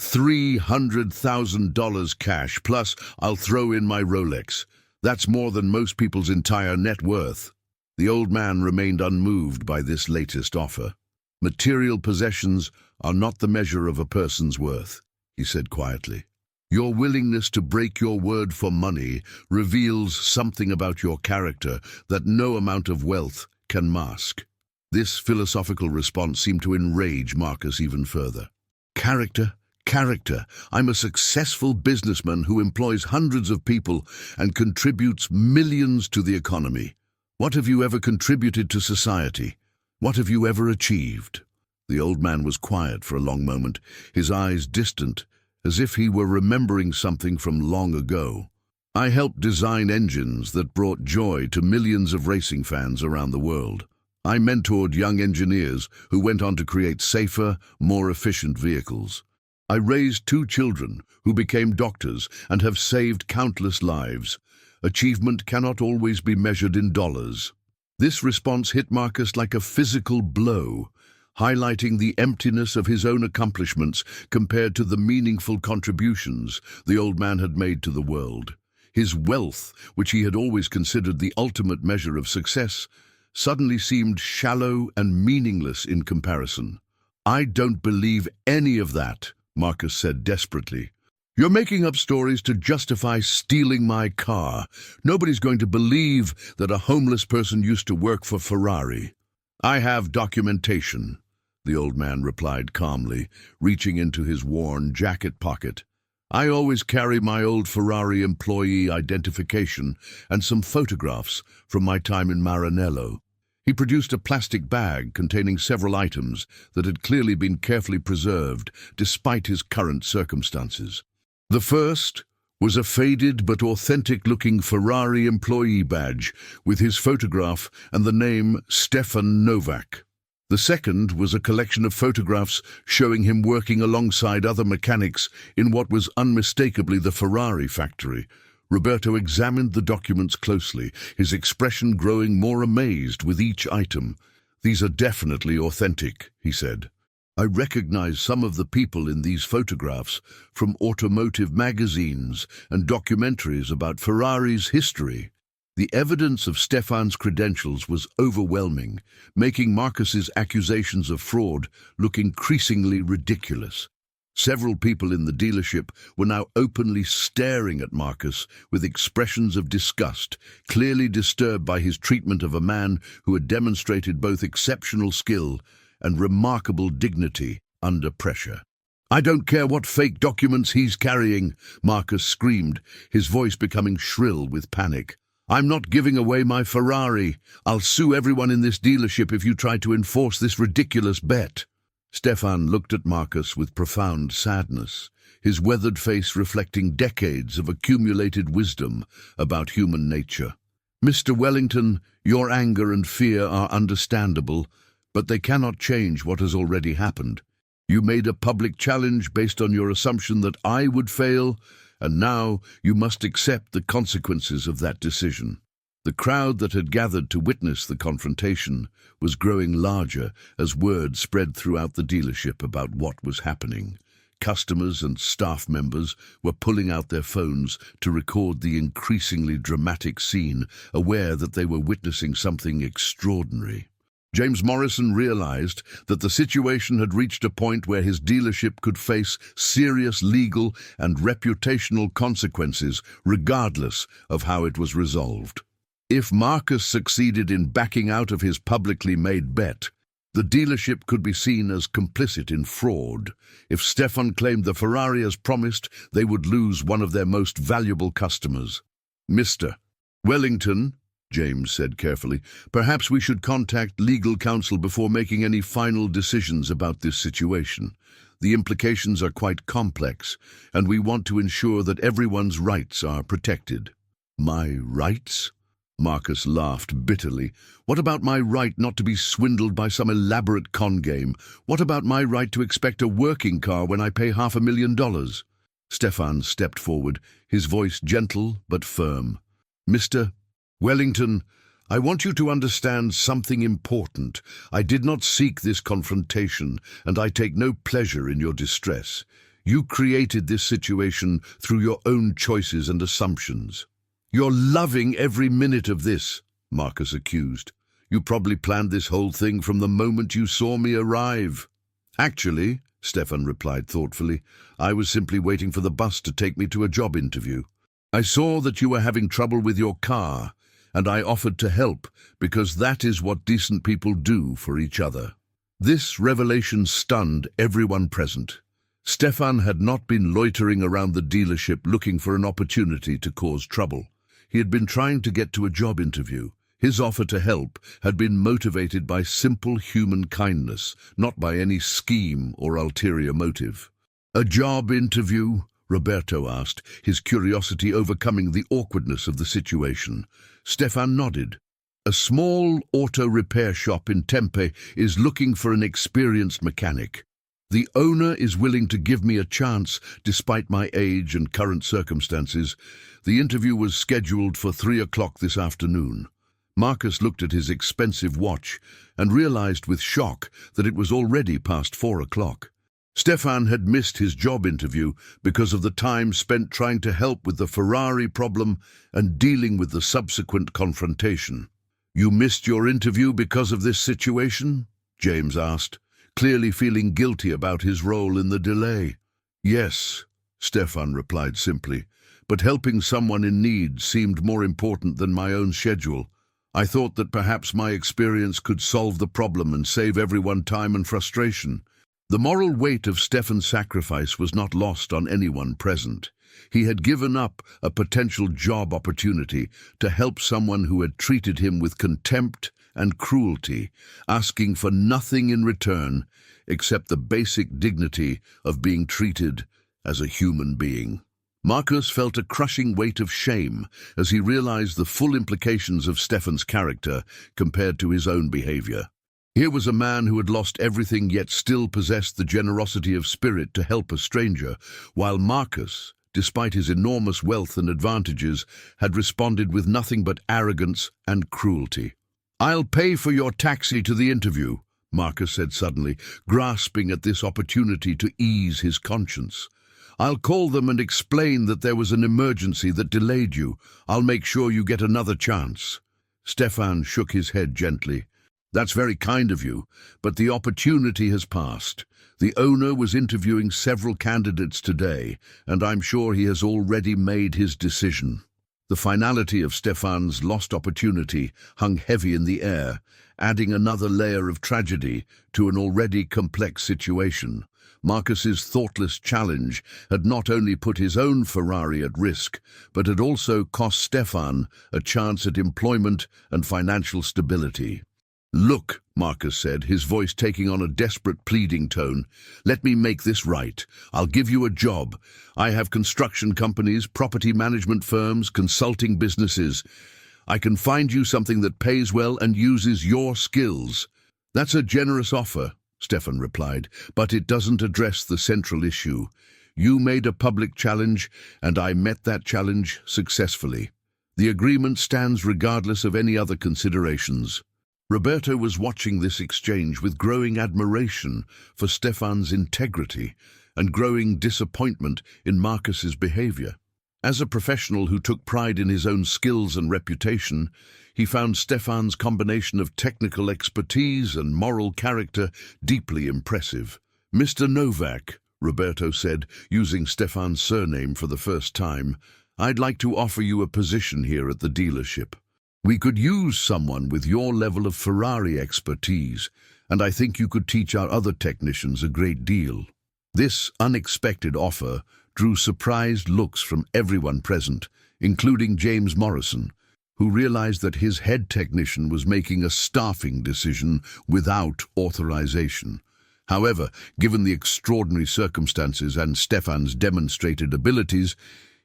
$300,000 cash, plus I'll throw in my Rolex. That's more than most people's entire net worth. The old man remained unmoved by this latest offer. "Material possessions are not the measure of a person's worth," he said quietly. "Your willingness to break your word for money reveals something about your character that no amount of wealth can mask." This philosophical response seemed to enrage Marcus even further. Character? Character. I'm a successful businessman who employs hundreds of people and contributes millions to the economy. What have you ever contributed to society? What have you ever achieved? The old man was quiet for a long moment, his eyes distant, as if he were remembering something from long ago. "I helped design engines that brought joy to millions of racing fans around the world. I mentored young engineers who went on to create safer, more efficient vehicles. I raised 2 children who became doctors and have saved countless lives. Achievement cannot always be measured in dollars." This response hit Marcus like a physical blow, highlighting the emptiness of his own accomplishments compared to the meaningful contributions the old man had made to the world. His wealth, which he had always considered the ultimate measure of success, suddenly seemed shallow and meaningless in comparison. "I don't believe any of that," Marcus said desperately. "You're making up stories to justify stealing my car. Nobody's going to believe that a homeless person used to work for Ferrari." "I have documentation," the old man replied calmly, reaching into his worn jacket pocket. "I always carry my old Ferrari employee identification and some photographs from my time in Maranello." He produced a plastic bag containing several items that had clearly been carefully preserved despite his current circumstances. The first was a faded but authentic-looking Ferrari employee badge with his photograph and the name Stefan Novak. The second was a collection of photographs showing him working alongside other mechanics in what was unmistakably the Ferrari factory. Roberto examined the documents closely, his expression growing more amazed with each item. "These are definitely authentic," he said. "I recognize some of the people in these photographs from automotive magazines and documentaries about Ferrari's history." The evidence of Stefan's credentials was overwhelming, making Marcus's accusations of fraud look increasingly ridiculous. Several people in the dealership were now openly staring at Marcus with expressions of disgust, clearly disturbed by his treatment of a man who had demonstrated both exceptional skill and remarkable dignity under pressure. "I don't care what fake documents he's carrying," Marcus screamed, his voice becoming shrill with panic. "I'm not giving away my Ferrari. I'll sue everyone in this dealership if you try to enforce this ridiculous bet." Stefan looked at Marcus with profound sadness, his weathered face reflecting decades of accumulated wisdom about human nature. Mr. Wellington, your anger and fear are understandable, but they cannot change what has already happened. You made a public challenge based on your assumption that I would fail, and now you must accept the consequences of that decision. The crowd that had gathered to witness the confrontation was growing larger as word spread throughout the dealership about what was happening. Customers and staff members were pulling out their phones to record the increasingly dramatic scene, aware that they were witnessing something extraordinary. James Morrison realized that the situation had reached a point where his dealership could face serious legal and reputational consequences, regardless of how it was resolved. If Marcus succeeded in backing out of his publicly made bet, the dealership could be seen as complicit in fraud. If Stefan claimed the Ferrari as promised, they would lose one of their most valuable customers. Mr. Wellington, James said carefully, perhaps we should contact legal counsel before making any final decisions about this situation. The implications are quite complex, and we want to ensure that everyone's rights are protected. My rights? Marcus laughed bitterly. What about my right not to be swindled by some elaborate con game? What about my right to expect a working car when I pay $500,000? Stefan stepped forward, his voice gentle but firm. Mr. Wellington, I want you to understand something important. I did not seek this confrontation, and I take no pleasure in your distress. You created this situation through your own choices and assumptions. You're loving every minute of this, Marcus accused. You probably planned this whole thing from the moment you saw me arrive. Actually, Stefan replied thoughtfully, I was simply waiting for the bus to take me to a job interview. I saw that you were having trouble with your car, and I offered to help because that is what decent people do for each other. This revelation stunned everyone present. Stefan had not been loitering around the dealership looking for an opportunity to cause trouble. He had been trying to get to a job interview. His offer to help had been motivated by simple human kindness, not by any scheme or ulterior motive. A job interview? Roberto asked, his curiosity overcoming the awkwardness of the situation. Stefan nodded. A small auto repair shop in Tempe is looking for an experienced mechanic. The owner is willing to give me a chance despite my age and current circumstances. The interview was scheduled for 3 o'clock this afternoon. Marcus looked at his expensive watch and realized with shock that it was already past 4 o'clock. Stefan had missed his job interview because of the time spent trying to help with the Ferrari problem and dealing with the subsequent confrontation. You missed your interview because of this situation? James asked, clearly feeling guilty about his role in the delay. Yes, Stefan replied simply, but helping someone in need seemed more important than my own schedule. I thought that perhaps my experience could solve the problem and save everyone time and frustration. The moral weight of Stefan's sacrifice was not lost on anyone present. He had given up a potential job opportunity to help someone who had treated him with contempt and cruelty, asking for nothing in return except the basic dignity of being treated as a human being. Marcus felt a crushing weight of shame as he realized the full implications of Stefan's character compared to his own behavior. Here was a man who had lost everything yet still possessed the generosity of spirit to help a stranger, while Marcus, despite his enormous wealth and advantages, had responded with nothing but arrogance and cruelty. "I'll pay for your taxi to the interview," Marcus said suddenly, grasping at this opportunity to ease his conscience. "I'll call them and explain that there was an emergency that delayed you. I'll make sure you get another chance." Stefan shook his head gently. "That's very kind of you, but the opportunity has passed. The owner was interviewing several candidates today, and I'm sure he has already made his decision." The finality of Stefan's lost opportunity hung heavy in the air, adding another layer of tragedy to an already complex situation. Marcus's thoughtless challenge had not only put his own Ferrari at risk, but had also cost Stefan a chance at employment and financial stability. "Look," Marcus said, his voice taking on a desperate pleading tone, "let me make this right. I'll give you a job. I have construction companies, property management firms, consulting businesses. I can find you something that pays well and uses your skills." "That's a generous offer," Stefan replied, "but it doesn't address the central issue. You made a public challenge, and I met that challenge successfully. The agreement stands regardless of any other considerations." Roberto was watching this exchange with growing admiration for Stefan's integrity and growing disappointment in Marcus's behavior. As a professional who took pride in his own skills and reputation, he found Stefan's combination of technical expertise and moral character deeply impressive. "Mr. Novak," Roberto said, using Stefan's surname for the first time, "I'd like to offer you a position here at the dealership. We could use someone with your level of Ferrari expertise, and I think you could teach our other technicians a great deal." This unexpected offer drew surprised looks from everyone present, including James Morrison, who realized that his head technician was making a staffing decision without authorization. However, given the extraordinary circumstances and Stefan's demonstrated abilities,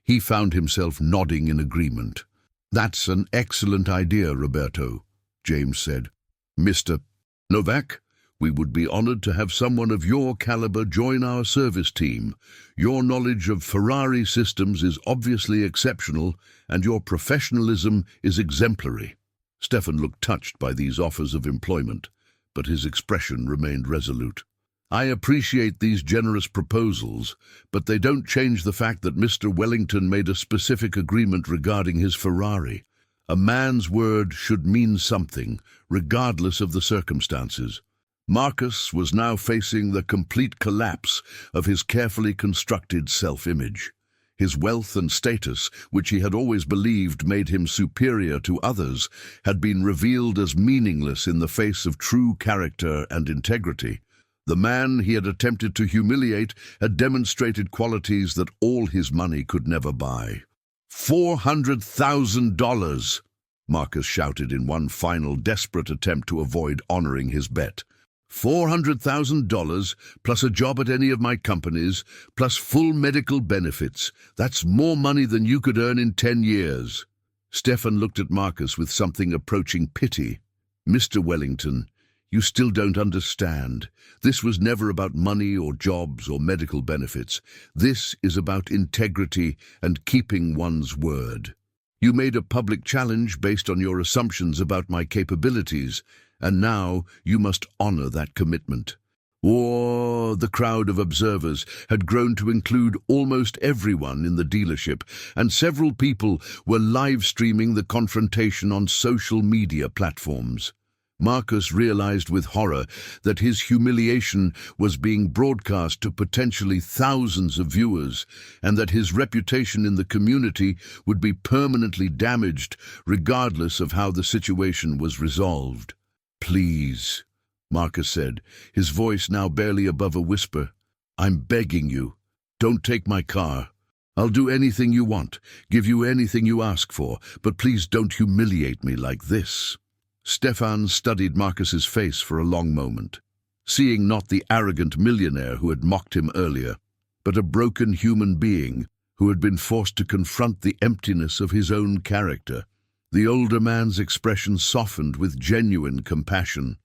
he found himself nodding in agreement. "That's an excellent idea, Roberto," James said. "Mr. Novak, we would be honored to have someone of your caliber join our service team. Your knowledge of Ferrari systems is obviously exceptional, and your professionalism is exemplary." Stefan looked touched by these offers of employment, but his expression remained resolute. "I appreciate these generous proposals, but they don't change the fact that Mr. Wellington made a specific agreement regarding his Ferrari. A man's word should mean something, regardless of the circumstances." Marcus was now facing the complete collapse of his carefully constructed self-image. His wealth and status, which he had always believed made him superior to others, had been revealed as meaningless in the face of true character and integrity. The man he had attempted to humiliate had demonstrated qualities that all his money could never buy. $400,000! Marcus shouted in one final desperate attempt to avoid honoring his bet. $400,000 plus a job at any of my companies, plus full medical benefits. That's more money than you could earn in 10 years. Stefan looked at Marcus with something approaching pity. "Mr. Wellington, you still don't understand. This was never about money or jobs or medical benefits. This is about integrity and keeping one's word. You made a public challenge based on your assumptions about my capabilities, and now you must honor that commitment." The crowd of observers had grown to include almost everyone in the dealership, and several people were live-streaming the confrontation on social media platforms. Marcus realized with horror that his humiliation was being broadcast to potentially thousands of viewers, and that his reputation in the community would be permanently damaged regardless of how the situation was resolved. "Please," Marcus said, his voice now barely above a whisper, "I'm begging you, don't take my car. I'll do anything you want, give you anything you ask for, but please don't humiliate me like this." Stefan studied Marcus's face for a long moment, seeing not the arrogant millionaire who had mocked him earlier, but a broken human being who had been forced to confront the emptiness of his own character. The older man's expression softened with genuine compassion.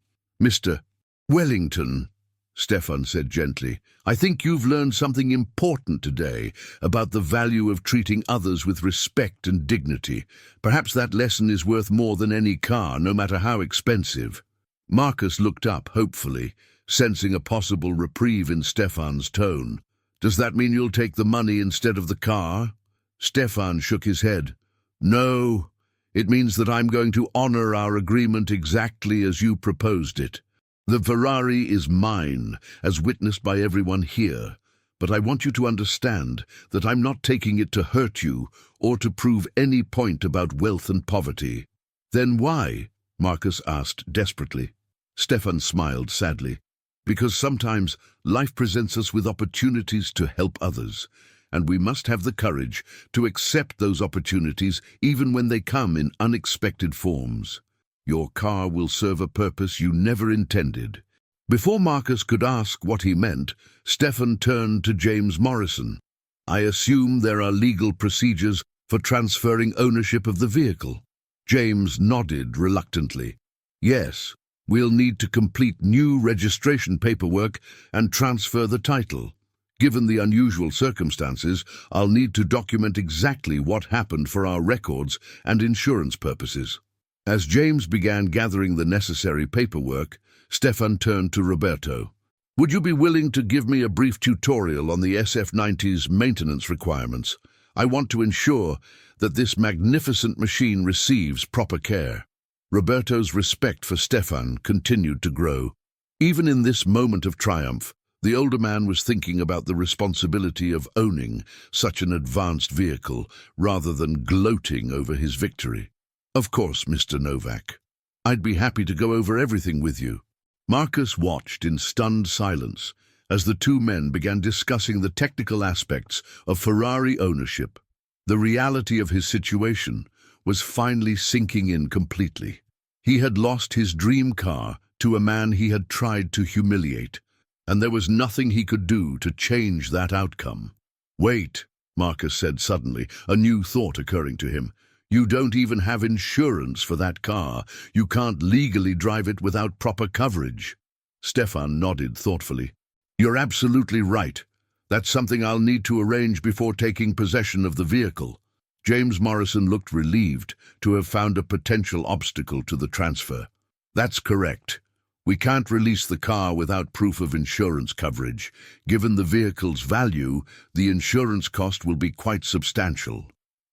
"Mr. Wellington," Stefan said gently, "I think you've learned something important today about the value of treating others with respect and dignity. Perhaps that lesson is worth more than any car, no matter how expensive." Marcus looked up hopefully, sensing a possible reprieve in Stefan's tone. "Does that mean you'll take the money instead of the car?" Stefan shook his head. "No. It means that I'm going to honor our agreement exactly as you proposed it. The Ferrari is mine, as witnessed by everyone here, but I want you to understand that I'm not taking it to hurt you or to prove any point about wealth and poverty." "Then why?" Marcus asked desperately. Stefan smiled sadly. "Because sometimes life presents us with opportunities to help others, and we must have the courage to accept those opportunities even when they come in unexpected forms. Your car will serve a purpose you never intended." Before Marcus could ask what he meant, Stefan turned to James Morrison. "I assume there are legal procedures for transferring ownership of the vehicle." James nodded reluctantly. Yes, we'll need to complete new registration paperwork and transfer the title. Given the unusual circumstances, I'll need to document exactly what happened for our records and insurance purposes. As James began gathering the necessary paperwork, Stefan turned to Roberto. Would you be willing to give me a brief tutorial on the SF-90's maintenance requirements? I want to ensure that this magnificent machine receives proper care. Roberto's respect for Stefan continued to grow. Even in this moment of triumph, the older man was thinking about the responsibility of owning such an advanced vehicle rather than gloating over his victory. Of course, Mr. Novak. I'd be happy to go over everything with you. Marcus watched in stunned silence as the two men began discussing the technical aspects of Ferrari ownership. The reality of his situation was finally sinking in completely. He had lost his dream car to a man he had tried to humiliate, and there was nothing he could do to change that outcome. Wait, Marcus said suddenly, a new thought occurring to him. You don't even have insurance for that car. You can't legally drive it without proper coverage. Stefan nodded thoughtfully. You're absolutely right. That's something I'll need to arrange before taking possession of the vehicle. James Morrison looked relieved to have found a potential obstacle to the transfer. That's correct. We can't release the car without proof of insurance coverage. Given the vehicle's value, the insurance cost will be quite substantial.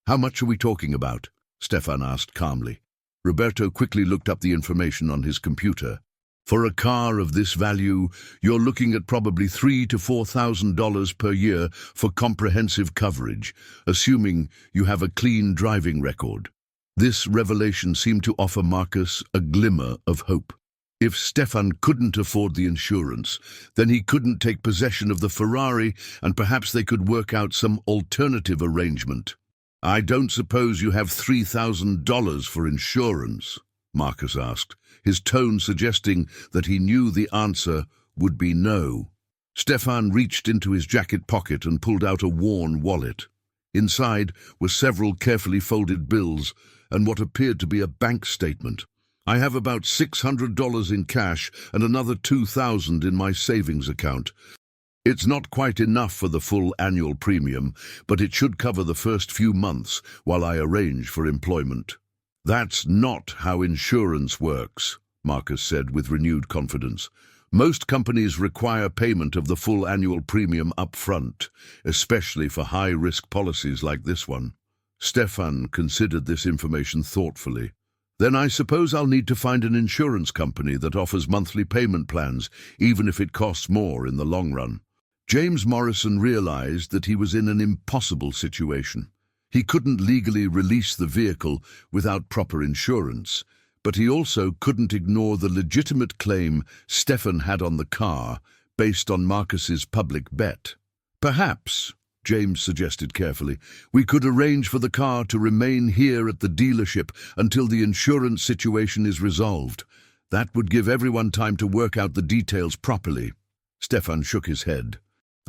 How much are we talking about? Stefan asked calmly. Roberto quickly looked up the information on his computer. For a car of this value, you're looking at probably $3,000 to $4,000 per year for comprehensive coverage, assuming you have a clean driving record. This revelation seemed to offer Marcus a glimmer of hope. If Stefan couldn't afford the insurance, then he couldn't take possession of the Ferrari, and perhaps they could work out some alternative arrangement. I don't suppose you have $3,000 for insurance? Marcus asked, his tone suggesting that he knew the answer would be no. Stefan reached into his jacket pocket and pulled out a worn wallet. Inside were several carefully folded bills and what appeared to be a bank statement. I have about $600 in cash and another $2,000 in my savings account. It's not quite enough for the full annual premium, but it should cover the first few months while I arrange for employment. That's not how insurance works, Marcus said with renewed confidence. Most companies require payment of the full annual premium up front, especially for high-risk policies like this one. Stefan considered this information thoughtfully. Then I suppose I'll need to find an insurance company that offers monthly payment plans, even if it costs more in the long run. James Morrison realized that he was in an impossible situation. He couldn't legally release the vehicle without proper insurance, but he also couldn't ignore the legitimate claim Stefan had on the car based on Marcus's public bet. Perhaps, James suggested carefully, we could arrange for the car to remain here at the dealership until the insurance situation is resolved. That would give everyone time to work out the details properly. Stefan shook his head.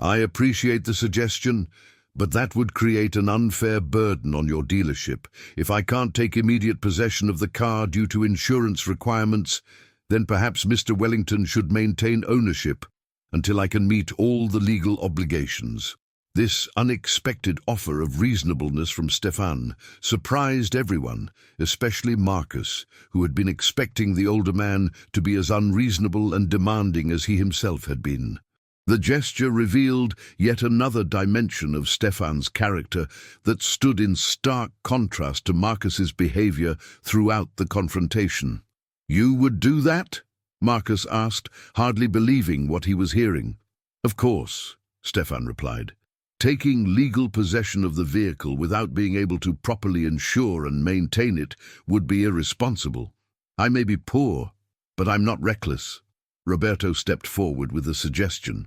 I appreciate the suggestion, but that would create an unfair burden on your dealership. If I can't take immediate possession of the car due to insurance requirements, then perhaps Mr. Wellington should maintain ownership until I can meet all the legal obligations. This unexpected offer of reasonableness from Stefan surprised everyone, especially Marcus, who had been expecting the older man to be as unreasonable and demanding as he himself had been. The gesture revealed yet another dimension of Stefan's character that stood in stark contrast to Marcus's behavior throughout the confrontation. You would do that? Marcus asked, hardly believing what he was hearing. Of course, Stefan replied. Taking legal possession of the vehicle without being able to properly insure and maintain it would be irresponsible. I may be poor, but I'm not reckless. Roberto stepped forward with a suggestion.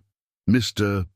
Mr.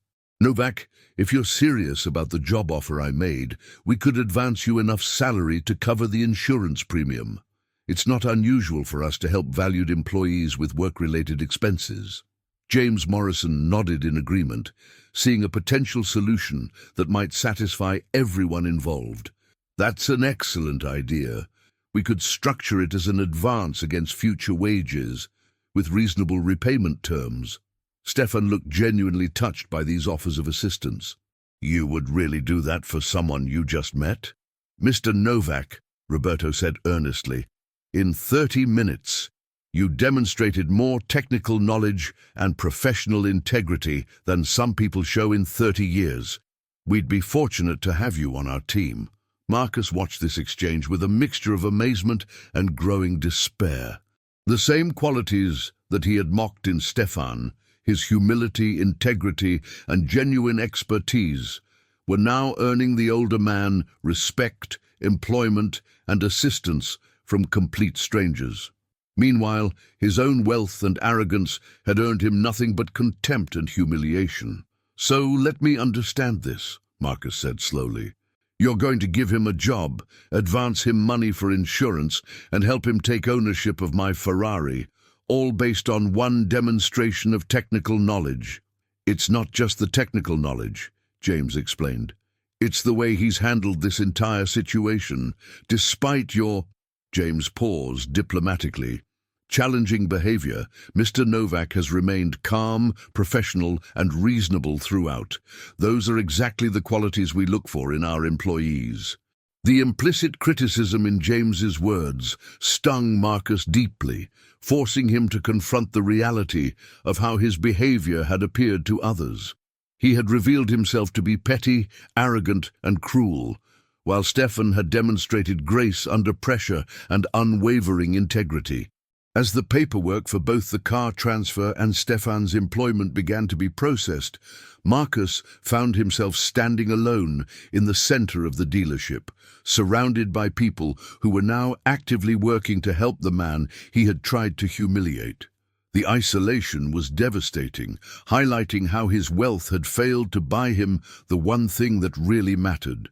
Novak, if you're serious about the job offer I made, we could advance you enough salary to cover the insurance premium. It's not unusual for us to help valued employees with work-related expenses. James Morrison nodded in agreement, seeing a potential solution that might satisfy everyone involved. That's an excellent idea. We could structure it as an advance against future wages, with reasonable repayment terms. Stefan looked genuinely touched by these offers of assistance. You would really do that for someone you just met? Mr. Novak, Roberto said earnestly, in 30 minutes, you demonstrated more technical knowledge and professional integrity than some people show in 30 years. We'd be fortunate to have you on our team. Marcus watched this exchange with a mixture of amazement and growing despair. The same qualities that he had mocked in Stefan, his humility, integrity, and genuine expertise, were now earning the older man respect, employment, and assistance from complete strangers. Meanwhile, his own wealth and arrogance had earned him nothing but contempt and humiliation. So let me understand this, Marcus said slowly. You're going to give him a job, advance him money for insurance, and help him take ownership of my Ferrari, all based on one demonstration of technical knowledge. It's not just the technical knowledge, James explained. It's the way he's handled this entire situation, despite your— James paused diplomatically. Challenging behavior, Mr. Novak has remained calm, professional, and reasonable throughout. Those are exactly the qualities we look for in our employees. The implicit criticism in James's words stung Marcus deeply, forcing him to confront the reality of how his behavior had appeared to others. He had revealed himself to be petty, arrogant, and cruel, while Stefan had demonstrated grace under pressure and unwavering integrity. As the paperwork for both the car transfer and Stefan's employment began to be processed, Marcus found himself standing alone in the center of the dealership, surrounded by people who were now actively working to help the man he had tried to humiliate. The isolation was devastating, highlighting how his wealth had failed to buy him the one thing that really mattered: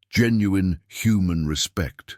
genuine human respect.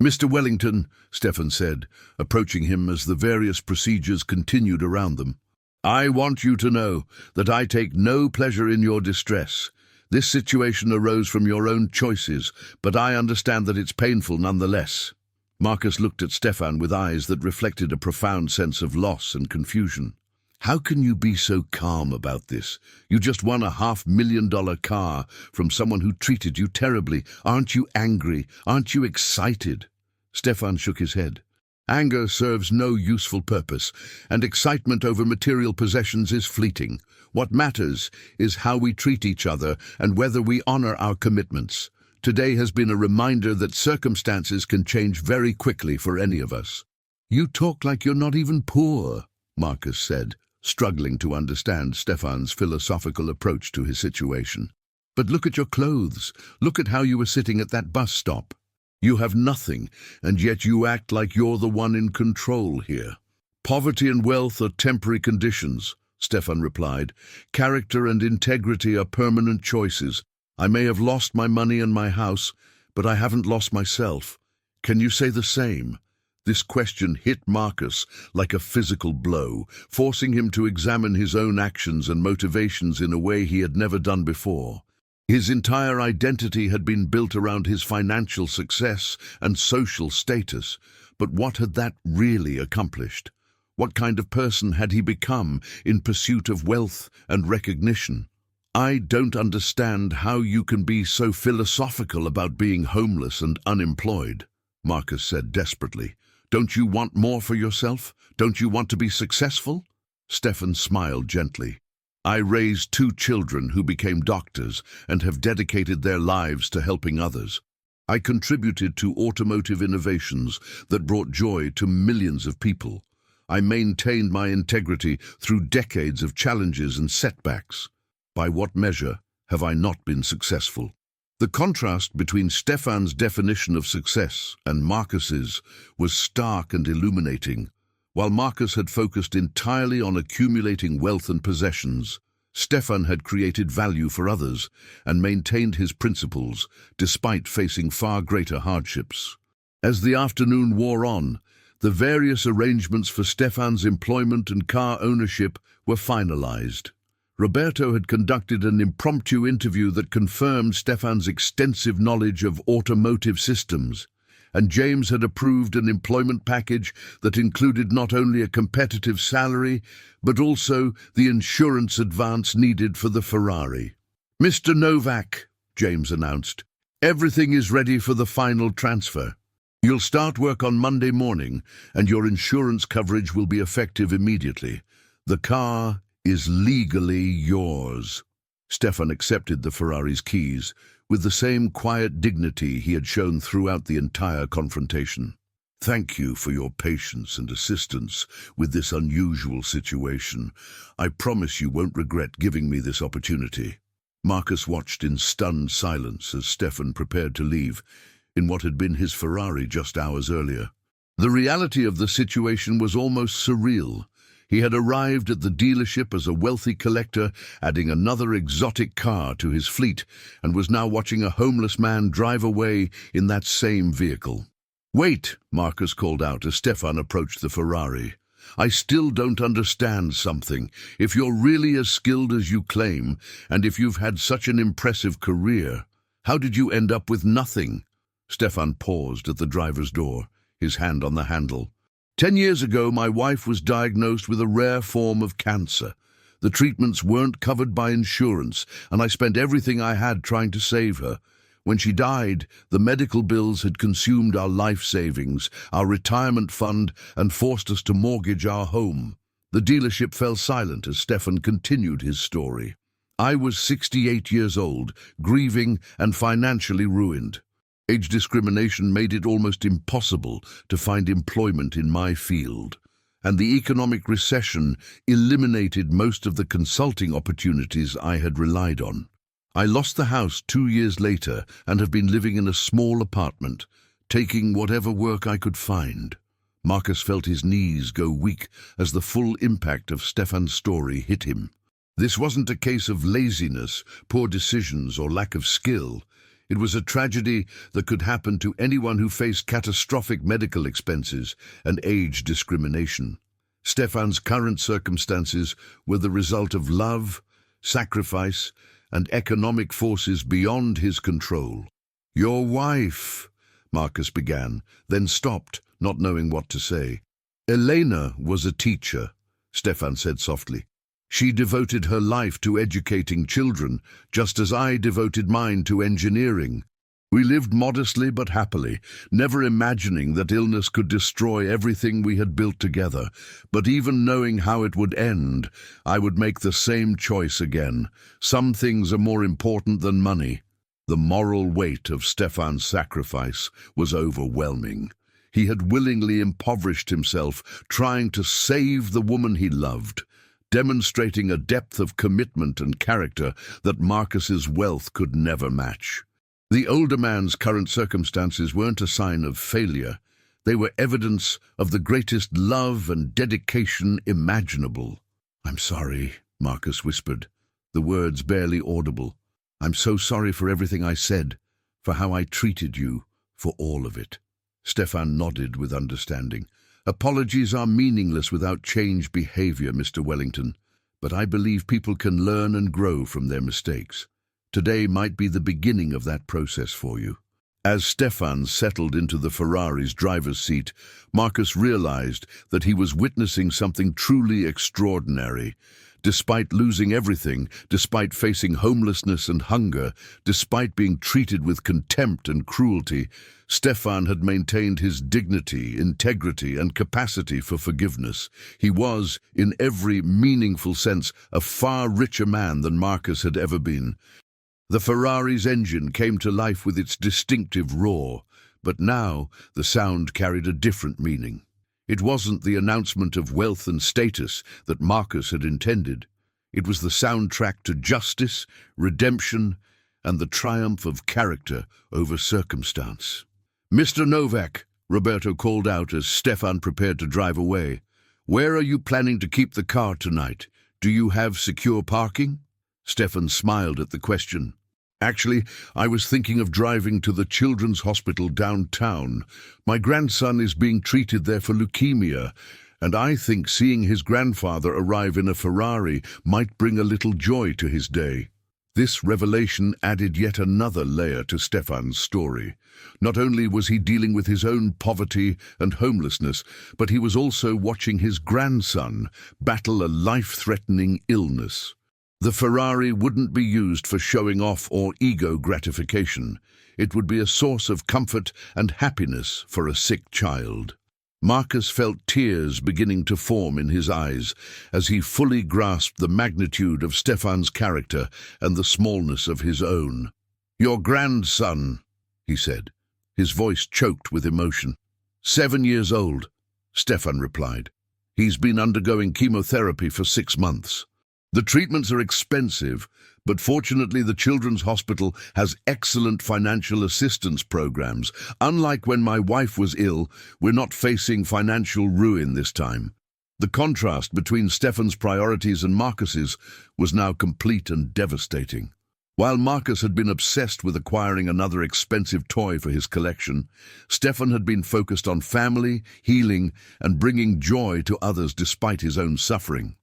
Mr. Wellington, Stefan said, approaching him as the various procedures continued around them. I want you to know that I take no pleasure in your distress. This situation arose from your own choices, but I understand that it's painful nonetheless. Marcus looked at Stefan with eyes that reflected a profound sense of loss and confusion. How can you be so calm about this? You just won a $500,000 car from someone who treated you terribly. Aren't you angry? Aren't you excited? Stefan shook his head. Anger serves no useful purpose, and excitement over material possessions is fleeting. What matters is how we treat each other and whether we honor our commitments. Today has been a reminder that circumstances can change very quickly for any of us. You talk like you're not even poor, Marcus said, struggling to understand Stefan's philosophical approach to his situation. But look at your clothes. Look at how you were sitting at that bus stop. You have nothing, and yet you act like you're the one in control here. Poverty and wealth are temporary conditions, Stefan replied. Character and integrity are permanent choices. I may have lost my money and my house, but I haven't lost myself. Can you say the same? This question hit Marcus like a physical blow, forcing him to examine his own actions and motivations in a way he had never done before. His entire identity had been built around his financial success and social status, but what had that really accomplished? What kind of person had he become in pursuit of wealth and recognition? I don't understand how you can be so philosophical about being homeless and unemployed, Marcus said desperately. Don't you want more for yourself? Don't you want to be successful? Stefan smiled gently. I raised 2 children who became doctors and have dedicated their lives to helping others. I contributed to automotive innovations that brought joy to millions of people. I maintained my integrity through decades of challenges and setbacks. By what measure have I not been successful? The contrast between Stefan's definition of success and Marcus's was stark and illuminating. While Marcus had focused entirely on accumulating wealth and possessions, Stefan had created value for others and maintained his principles despite facing far greater hardships. As the afternoon wore on, the various arrangements for Stefan's employment and car ownership were finalized. Roberto had conducted an impromptu interview that confirmed Stefan's extensive knowledge of automotive systems, and James had approved an employment package that included not only a competitive salary, but also the insurance advance needed for the Ferrari. "Mr. Novak," James announced, "everything is ready for the final transfer. You'll start work on Monday morning, and your insurance coverage will be effective immediately. The car is legally yours." Stefan accepted the Ferrari's keys with the same quiet dignity he had shown throughout the entire confrontation. "Thank you for your patience and assistance with this unusual situation. I promise you won't regret giving me this opportunity." Marcus watched in stunned silence as Stefan prepared to leave in what had been his Ferrari just hours earlier. The reality of the situation was almost surreal. He had arrived at the dealership as a wealthy collector, adding another exotic car to his fleet, and was now watching a homeless man drive away in that same vehicle. "Wait," Marcus called out as Stefan approached the Ferrari. "I still don't understand something. If you're really as skilled as you claim, and if you've had such an impressive career, how did you end up with nothing?" Stefan paused at the driver's door, his hand on the handle. 10 years ago, my wife was diagnosed with a rare form of cancer. The treatments weren't covered by insurance, and I spent everything I had trying to save her. When she died, the medical bills had consumed our life savings, our retirement fund, and forced us to mortgage our home. The dealership fell silent as Stefan continued his story. "I was 68 years old, grieving and financially ruined. Age discrimination made it almost impossible to find employment in my field, and the economic recession eliminated most of the consulting opportunities I had relied on. I lost the house 2 years later and have been living in a small apartment, taking whatever work I could find." Marcus felt his knees go weak as the full impact of Stefan's story hit him. This wasn't a case of laziness, poor decisions, or lack of skill. It was a tragedy that could happen to anyone who faced catastrophic medical expenses and age discrimination. Stefan's current circumstances were the result of love, sacrifice, and economic forces beyond his control. "Your wife," Marcus began, then stopped, not knowing what to say. "Elena was a teacher," Stefan said softly. "She devoted her life to educating children, just as I devoted mine to engineering. We lived modestly but happily, never imagining that illness could destroy everything we had built together. But even knowing how it would end, I would make the same choice again. Some things are more important than money." The moral weight of Stefan's sacrifice was overwhelming. He had willingly impoverished himself, trying to save the woman he loved, demonstrating a depth of commitment and character that Marcus's wealth could never match. The older man's current circumstances weren't a sign of failure. They were evidence of the greatest love and dedication imaginable. "I'm sorry," Marcus whispered, the words barely audible. "I'm so sorry for everything I said, for how I treated you, for all of it." Stefan nodded with understanding. "Apologies are meaningless without changed behavior, Mr. Wellington, but I believe people can learn and grow from their mistakes. Today might be the beginning of that process for you." As Stefan settled into the Ferrari's driver's seat, Marcus realized that he was witnessing something truly extraordinary. Despite losing everything, despite facing homelessness and hunger, despite being treated with contempt and cruelty, Stefan had maintained his dignity, integrity, and capacity for forgiveness. He was, in every meaningful sense, a far richer man than Marcus had ever been. The Ferrari's engine came to life with its distinctive roar, but now the sound carried a different meaning. It wasn't the announcement of wealth and status that Marcus had intended. It was the soundtrack to justice, redemption, and the triumph of character over circumstance. "Mr. Novak," Roberto called out as Stefan prepared to drive away. "Where are you planning to keep the car tonight? Do you have secure parking?" Stefan smiled at the question. "Actually, I was thinking of driving to the children's hospital downtown. My grandson is being treated there for leukemia, and I think seeing his grandfather arrive in a Ferrari might bring a little joy to his day." This revelation added yet another layer to Stefan's story. Not only was he dealing with his own poverty and homelessness, but he was also watching his grandson battle a life-threatening illness. The Ferrari wouldn't be used for showing off or ego gratification. It would be a source of comfort and happiness for a sick child. Marcus felt tears beginning to form in his eyes as he fully grasped the magnitude of Stefan's character and the smallness of his own. "Your grandson," he said, his voice choked with emotion. "7 years old," Stefan replied. "He's been undergoing chemotherapy for 6 months. The treatments are expensive, but fortunately the Children's Hospital has excellent financial assistance programs. Unlike when my wife was ill, we're not facing financial ruin this time." The contrast between Stefan's priorities and Marcus's was now complete and devastating. While Marcus had been obsessed with acquiring another expensive toy for his collection, Stefan had been focused on family, healing, and bringing joy to others despite his own suffering.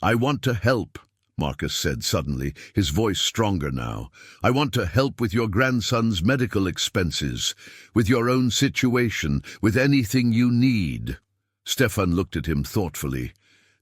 "I want to help," Marcus said suddenly, his voice stronger now. "I want to help with your grandson's medical expenses, with your own situation, with anything you need." Stefan looked at him thoughtfully.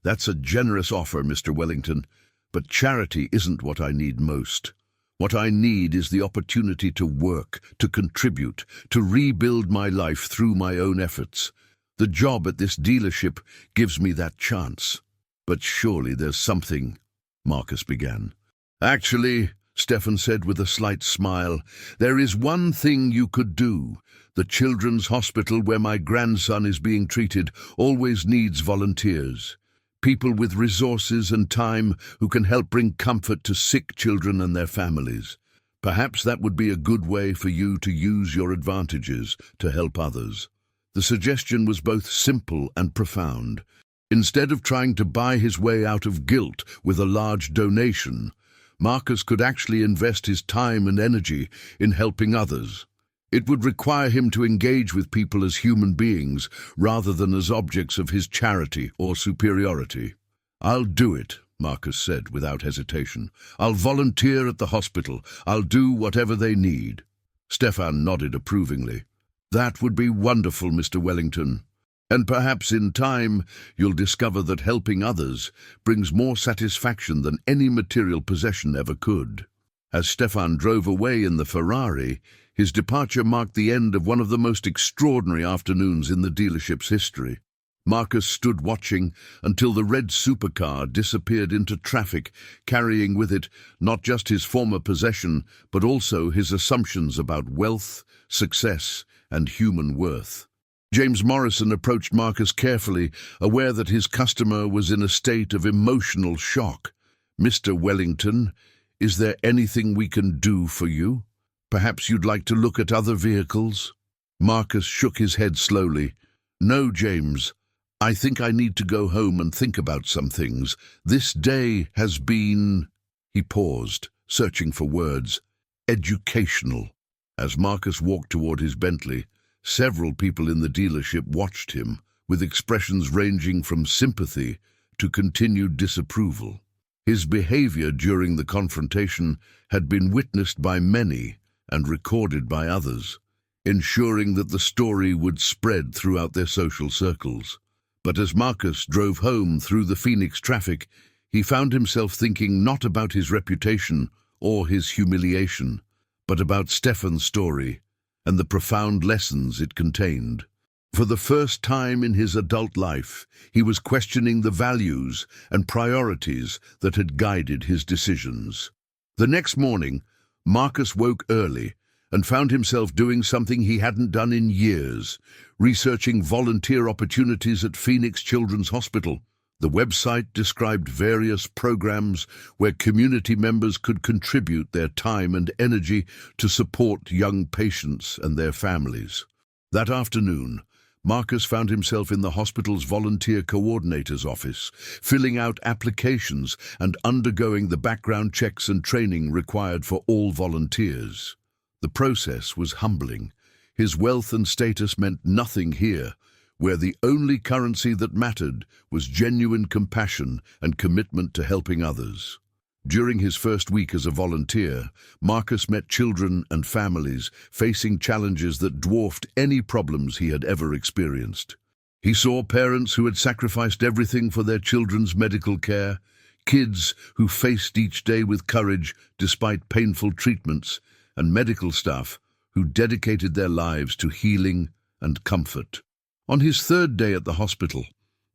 "That's a generous offer, Mr. Wellington, but charity isn't what I need most. What I need is the opportunity to work, to contribute, to rebuild my life through my own efforts. The job at this dealership gives me that chance." "But surely there's something," Marcus began. "Actually," Stefan said with a slight smile, "there is one thing you could do. The Children's Hospital where my grandson is being treated always needs volunteers. People with resources and time who can help bring comfort to sick children and their families. Perhaps that would be a good way for you to use your advantages to help others." The suggestion was both simple and profound. Instead of trying to buy his way out of guilt with a large donation, Marcus could actually invest his time and energy in helping others. It would require him to engage with people as human beings rather than as objects of his charity or superiority. "I'll do it," Marcus said without hesitation. "I'll volunteer at the hospital. I'll do whatever they need." Stefan nodded approvingly. "That would be wonderful, Mr. Wellington. And perhaps in time you'll discover that helping others brings more satisfaction than any material possession ever could." As Stefan drove away in the Ferrari, his departure marked the end of one of the most extraordinary afternoons in the dealership's history. Marcus stood watching until the red supercar disappeared into traffic, carrying with it not just his former possession, but also his assumptions about wealth, success, and human worth. James Morrison approached Marcus carefully, aware that his customer was in a state of emotional shock. "Mr. Wellington, is there anything we can do for you? Perhaps you'd like to look at other vehicles?" Marcus shook his head slowly. "No, James. I think I need to go home and think about some things. This day has been—" He paused, searching for words. "Educational." As Marcus walked toward his Bentley, several people in the dealership watched him, with expressions ranging from sympathy to continued disapproval. His behavior during the confrontation had been witnessed by many and recorded by others, ensuring that the story would spread throughout their social circles. But as Marcus drove home through the Phoenix traffic, he found himself thinking not about his reputation or his humiliation, but about Stefan's story and the profound lessons it contained. For the first time in his adult life, he was questioning the values and priorities that had guided his decisions. The next morning, Marcus woke early and found himself doing something he hadn't done in years, researching volunteer opportunities at Phoenix Children's Hospital. The website described various programs where community members could contribute their time and energy to support young patients and their families. That afternoon, Marcus found himself in the hospital's volunteer coordinator's office, filling out applications and undergoing the background checks and training required for all volunteers. The process was humbling. His wealth and status meant nothing here, where the only currency that mattered was genuine compassion and commitment to helping others. During his first week as a volunteer, Marcus met children and families facing challenges that dwarfed any problems he had ever experienced. He saw parents who had sacrificed everything for their children's medical care, kids who faced each day with courage despite painful treatments, and medical staff who dedicated their lives to healing and comfort. On his third day at the hospital,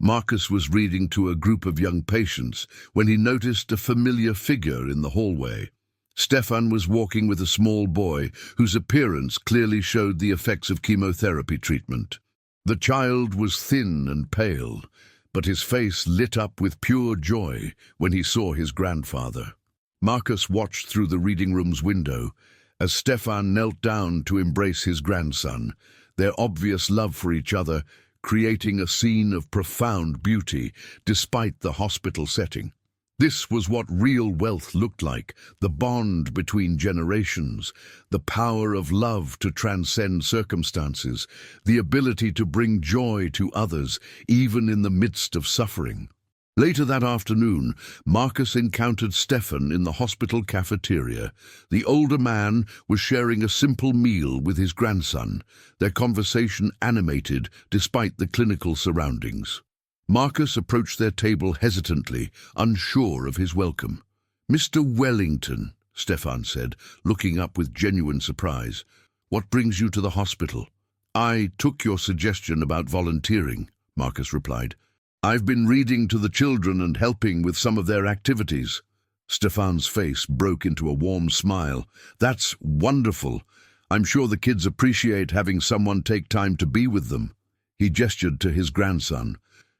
Marcus was reading to a group of young patients when he noticed a familiar figure in the hallway. Stefan was walking with a small boy whose appearance clearly showed the effects of chemotherapy treatment. The child was thin and pale, but his face lit up with pure joy when he saw his grandfather. Marcus watched through the reading room's window as Stefan knelt down to embrace his grandson, their obvious love for each other creating a scene of profound beauty despite the hospital setting. This was what real wealth looked like, the bond between generations, the power of love to transcend circumstances, the ability to bring joy to others, even in the midst of suffering. Later that afternoon, Marcus encountered Stefan in the hospital cafeteria. The older man was sharing a simple meal with his grandson, their conversation animated despite the clinical surroundings. Marcus approached their table hesitantly, unsure of his welcome. "Mr. Wellington," Stefan said, looking up with genuine surprise. "What brings you to the hospital?" "I took your suggestion about volunteering," Marcus replied. "I've been reading to the children and helping with some of their activities." Stefan's face broke into a warm smile. "That's wonderful. I'm sure the kids appreciate having someone take time to be with them." He gestured to his grandson.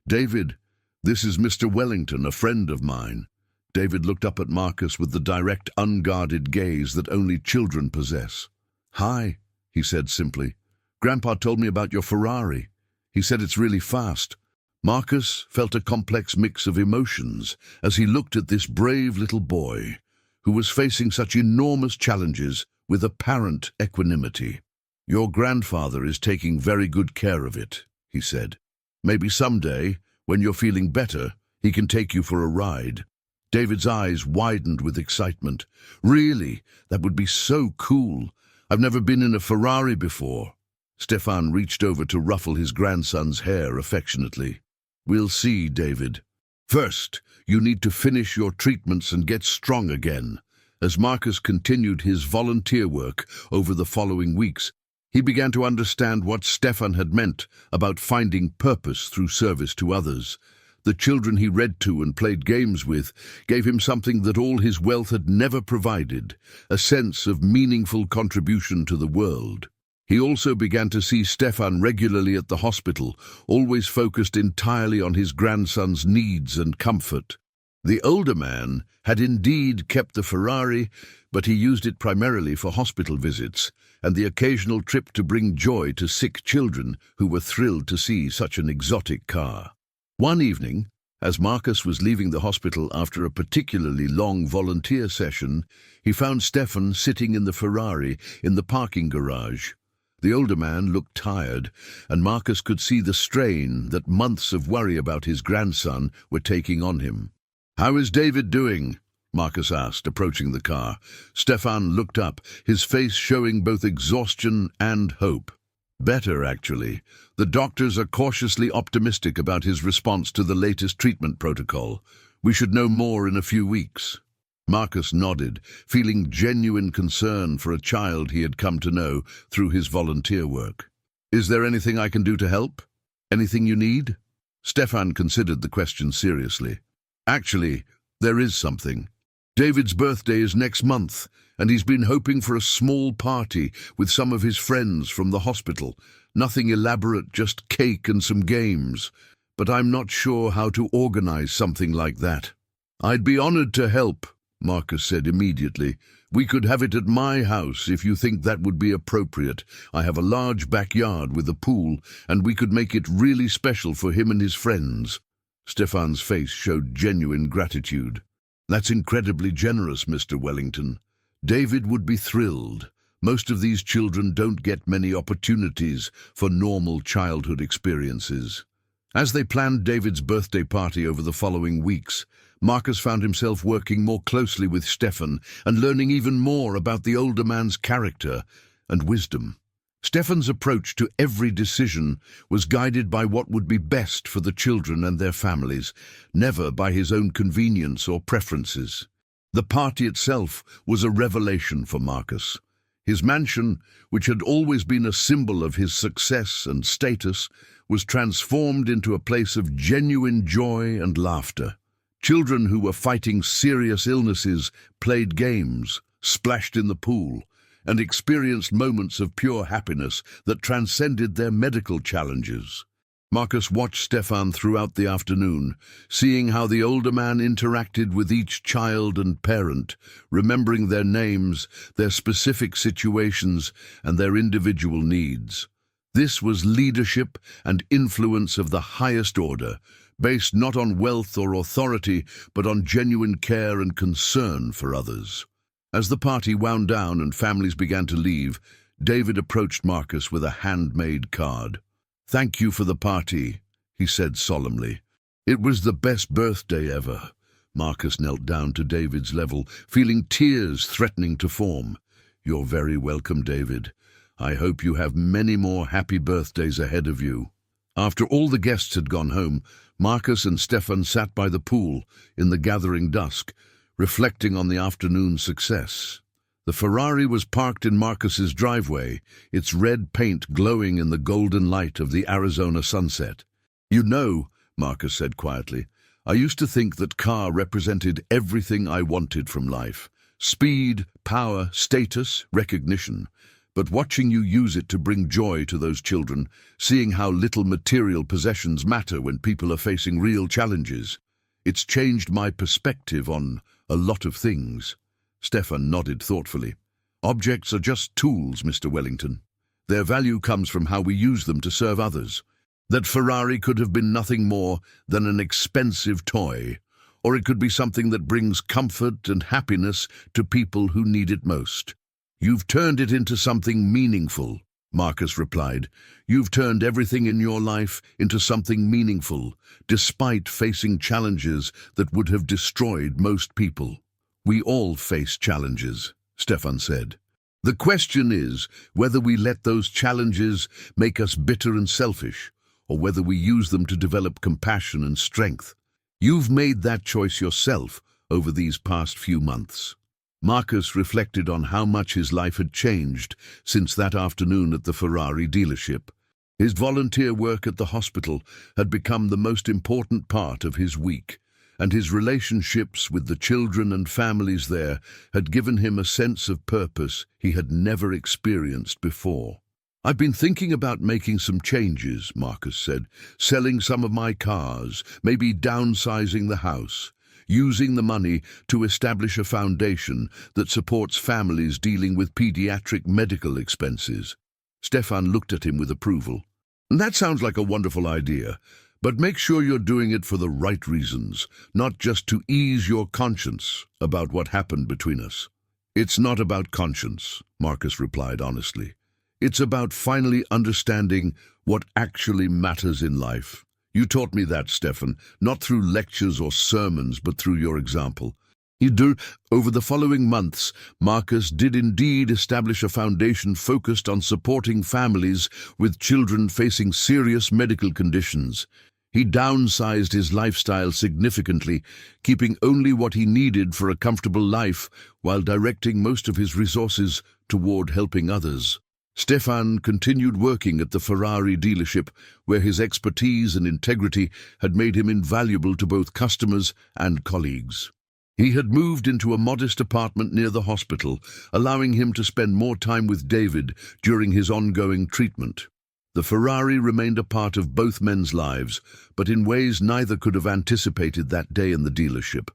"David, this is Mr. Wellington, a friend of mine." David looked up at Marcus with the direct, unguarded gaze that only children possess. "Hi," he said simply. "Grandpa told me about your Ferrari. He said it's really fast." Marcus felt a complex mix of emotions as he looked at this brave little boy who was facing such enormous challenges with apparent equanimity. "Your grandfather is taking very good care of it," he said. "Maybe someday, when you're feeling better, he can take you for a ride." David's eyes widened with excitement. "Really? That would be so cool. I've never been in a Ferrari before." Stefan reached over to ruffle his grandson's hair affectionately. "We'll see, David. First, you need to finish your treatments and get strong again." As Marcus continued his volunteer work over the following weeks, he began to understand what Stefan had meant about finding purpose through service to others. The children he read to and played games with gave him something that all his wealth had never provided, a sense of meaningful contribution to the world. He also began to see Stefan regularly at the hospital, always focused entirely on his grandson's needs and comfort. The older man had indeed kept the Ferrari, but he used it primarily for hospital visits and the occasional trip to bring joy to sick children who were thrilled to see such an exotic car. One evening, as Marcus was leaving the hospital after a particularly long volunteer session, he found Stefan sitting in the Ferrari in the parking garage. The older man looked tired, and Marcus could see the strain that months of worry about his grandson were taking on him. "How is David doing?" Marcus asked, approaching the car. Stefan looked up, his face showing both exhaustion and hope. "Better, actually. The doctors are cautiously optimistic about his response to the latest treatment protocol. We should know more in a few weeks." Marcus nodded, feeling genuine concern for a child he had come to know through his volunteer work. "Is there anything I can do to help? Anything you need?" Stefan considered the question seriously. "Actually, there is something. David's birthday is next month, and he's been hoping for a small party with some of his friends from the hospital. Nothing elaborate, just cake and some games. But I'm not sure how to organize something like that." "I'd be honored to help," Marcus said immediately. "We could have it at my house if you think that would be appropriate. I have a large backyard with a pool, and we could make it really special for him and his friends." Stefan's face showed genuine gratitude. "That's incredibly generous, Mr. Wellington. David would be thrilled. Most of these children don't get many opportunities for normal childhood experiences." As they planned David's birthday party over the following weeks, Marcus found himself working more closely with Stefan and learning even more about the older man's character and wisdom. Stefan's approach to every decision was guided by what would be best for the children and their families, never by his own convenience or preferences. The party itself was a revelation for Marcus. His mansion, which had always been a symbol of his success and status, was transformed into a place of genuine joy and laughter. Children who were fighting serious illnesses played games, splashed in the pool, and experienced moments of pure happiness that transcended their medical challenges. Marcus watched Stefan throughout the afternoon, seeing how the older man interacted with each child and parent, remembering their names, their specific situations, and their individual needs. This was leadership and influence of the highest order, based not on wealth or authority, but on genuine care and concern for others. As the party wound down and families began to leave, David approached Marcus with a handmade card. "Thank you for the party," he said solemnly. "It was the best birthday ever." Marcus knelt down to David's level, feeling tears threatening to form. "You're very welcome, David. I hope you have many more happy birthdays ahead of you." After all the guests had gone home, Marcus and Stefan sat by the pool in the gathering dusk, reflecting on the afternoon's success. The Ferrari was parked in Marcus's driveway, its red paint glowing in the golden light of the Arizona sunset. "You know," Marcus said quietly, "I used to think that car represented everything I wanted from life. Speed, power, status, recognition. But watching you use it to bring joy to those children, seeing how little material possessions matter when people are facing real challenges, it's changed my perspective on a lot of things." Stefan nodded thoughtfully. "Objects are just tools, Mr. Wellington. Their value comes from how we use them to serve others. That Ferrari could have been nothing more than an expensive toy, or it could be something that brings comfort and happiness to people who need it most." "You've turned it into something meaningful," Marcus replied. "You've turned everything in your life into something meaningful, despite facing challenges that would have destroyed most people." "We all face challenges," Stefan said. "The question is whether we let those challenges make us bitter and selfish, or whether we use them to develop compassion and strength. You've made that choice yourself over these past few months." Marcus reflected on how much his life had changed since that afternoon at the Ferrari dealership. His volunteer work at the hospital had become the most important part of his week, and his relationships with the children and families there had given him a sense of purpose he had never experienced before. "I've been thinking about making some changes," Marcus said, "selling some of my cars, maybe downsizing the house, using the money to establish a foundation that supports families dealing with pediatric medical expenses." Stefan looked at him with approval. "That sounds like a wonderful idea. But make sure you're doing it for the right reasons, not just to ease your conscience about what happened between us." "It's not about conscience," Marcus replied honestly. "It's about finally understanding what actually matters in life. You taught me that, Stefan, not through lectures or sermons, but through your example." Over the following months, Marcus did indeed establish a foundation focused on supporting families with children facing serious medical conditions. He downsized his lifestyle significantly, keeping only what he needed for a comfortable life while directing most of his resources toward helping others. Stefan continued working at the Ferrari dealership, where his expertise and integrity had made him invaluable to both customers and colleagues. He had moved into a modest apartment near the hospital, allowing him to spend more time with David during his ongoing treatment. The Ferrari remained a part of both men's lives, but in ways neither could have anticipated that day in the dealership.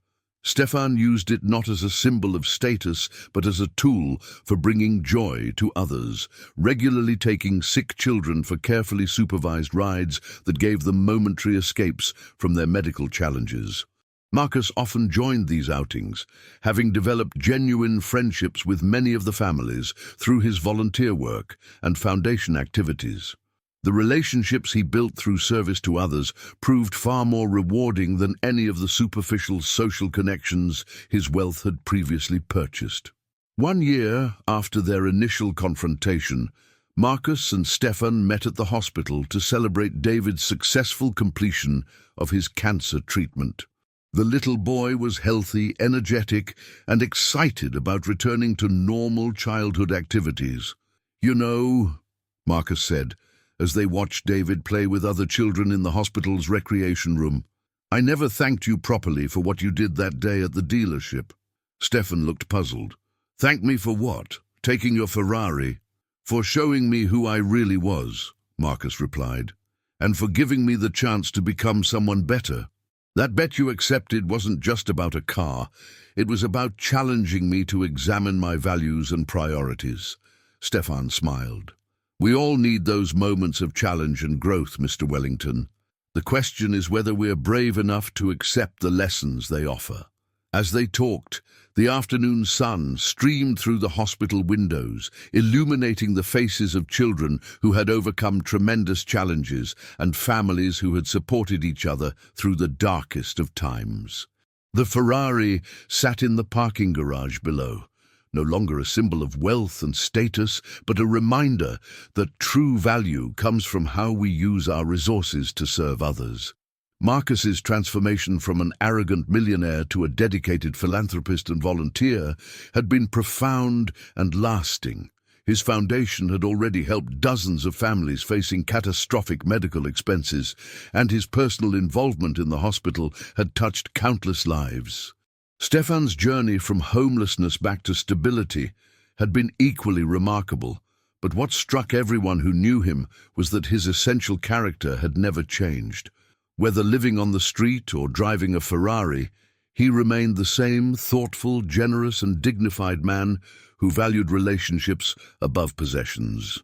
Stefan used it not as a symbol of status, but as a tool for bringing joy to others, regularly taking sick children for carefully supervised rides that gave them momentary escapes from their medical challenges. Marcus often joined these outings, having developed genuine friendships with many of the families through his volunteer work and foundation activities. The relationships he built through service to others proved far more rewarding than any of the superficial social connections his wealth had previously purchased. 1 year after their initial confrontation, Marcus and Stefan met at the hospital to celebrate David's successful completion of his cancer treatment. The little boy was healthy, energetic, and excited about returning to normal childhood activities. "You know," Marcus said, as they watched David play with other children in the hospital's recreation room, "I never thanked you properly for what you did that day at the dealership." Stefan looked puzzled. "Thank me for what? Taking your Ferrari?" "For showing me who I really was," Marcus replied, "and for giving me the chance to become someone better. That bet you accepted wasn't just about a car. It was about challenging me to examine my values and priorities." Stefan smiled. "We all need those moments of challenge and growth, Mr. Wellington. The question is whether we're brave enough to accept the lessons they offer." As they talked, the afternoon sun streamed through the hospital windows, illuminating the faces of children who had overcome tremendous challenges and families who had supported each other through the darkest of times. The Ferrari sat in the parking garage below, no longer a symbol of wealth and status, but a reminder that true value comes from how we use our resources to serve others. Marcus's transformation from an arrogant millionaire to a dedicated philanthropist and volunteer had been profound and lasting. His foundation had already helped dozens of families facing catastrophic medical expenses, and his personal involvement in the hospital had touched countless lives. Stefan's journey from homelessness back to stability had been equally remarkable, but what struck everyone who knew him was that his essential character had never changed. Whether living on the street or driving a Ferrari, he remained the same thoughtful, generous, and dignified man who valued relationships above possessions.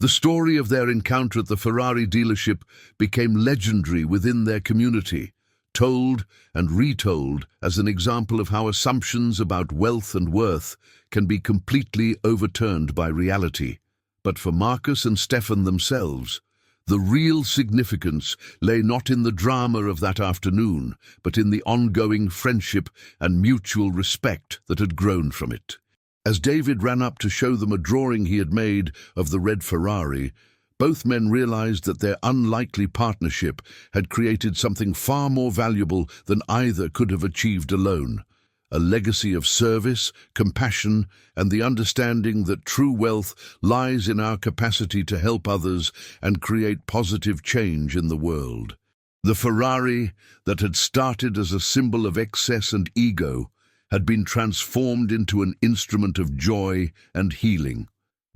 The story of their encounter at the Ferrari dealership became legendary within their community, told and retold as an example of how assumptions about wealth and worth can be completely overturned by reality. But for Marcus and Stefan themselves, the real significance lay not in the drama of that afternoon, but in the ongoing friendship and mutual respect that had grown from it. As David ran up to show them a drawing he had made of the red Ferrari, both men realized that their unlikely partnership had created something far more valuable than either could have achieved alone. A legacy of service, compassion, and the understanding that true wealth lies in our capacity to help others and create positive change in the world. The Ferrari, that had started as a symbol of excess and ego, had been transformed into an instrument of joy and healing,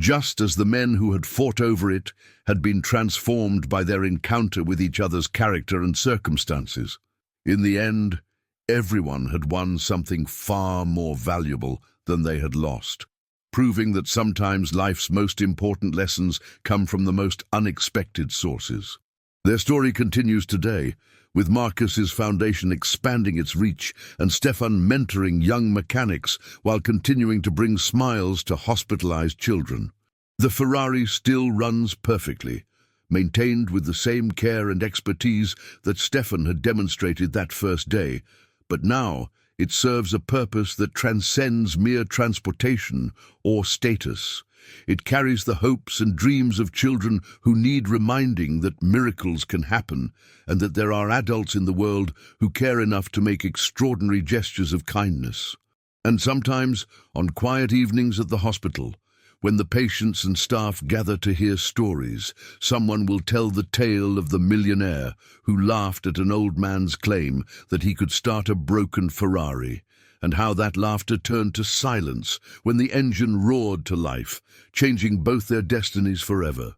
just as the men who had fought over it had been transformed by their encounter with each other's character and circumstances. In the end, everyone had won something far more valuable than they had lost, proving that sometimes life's most important lessons come from the most unexpected sources. Their story continues today, with Marcus's foundation expanding its reach and Stefan mentoring young mechanics while continuing to bring smiles to hospitalized children. The Ferrari still runs perfectly, maintained with the same care and expertise that Stefan had demonstrated that first day, but now it serves a purpose that transcends mere transportation or status. It carries the hopes and dreams of children who need reminding that miracles can happen and that there are adults in the world who care enough to make extraordinary gestures of kindness. And sometimes, on quiet evenings at the hospital, when the patients and staff gather to hear stories, someone will tell the tale of the millionaire who laughed at an old man's claim that he could start a broken Ferrari, and how that laughter turned to silence when the engine roared to life, changing both their destinies forever.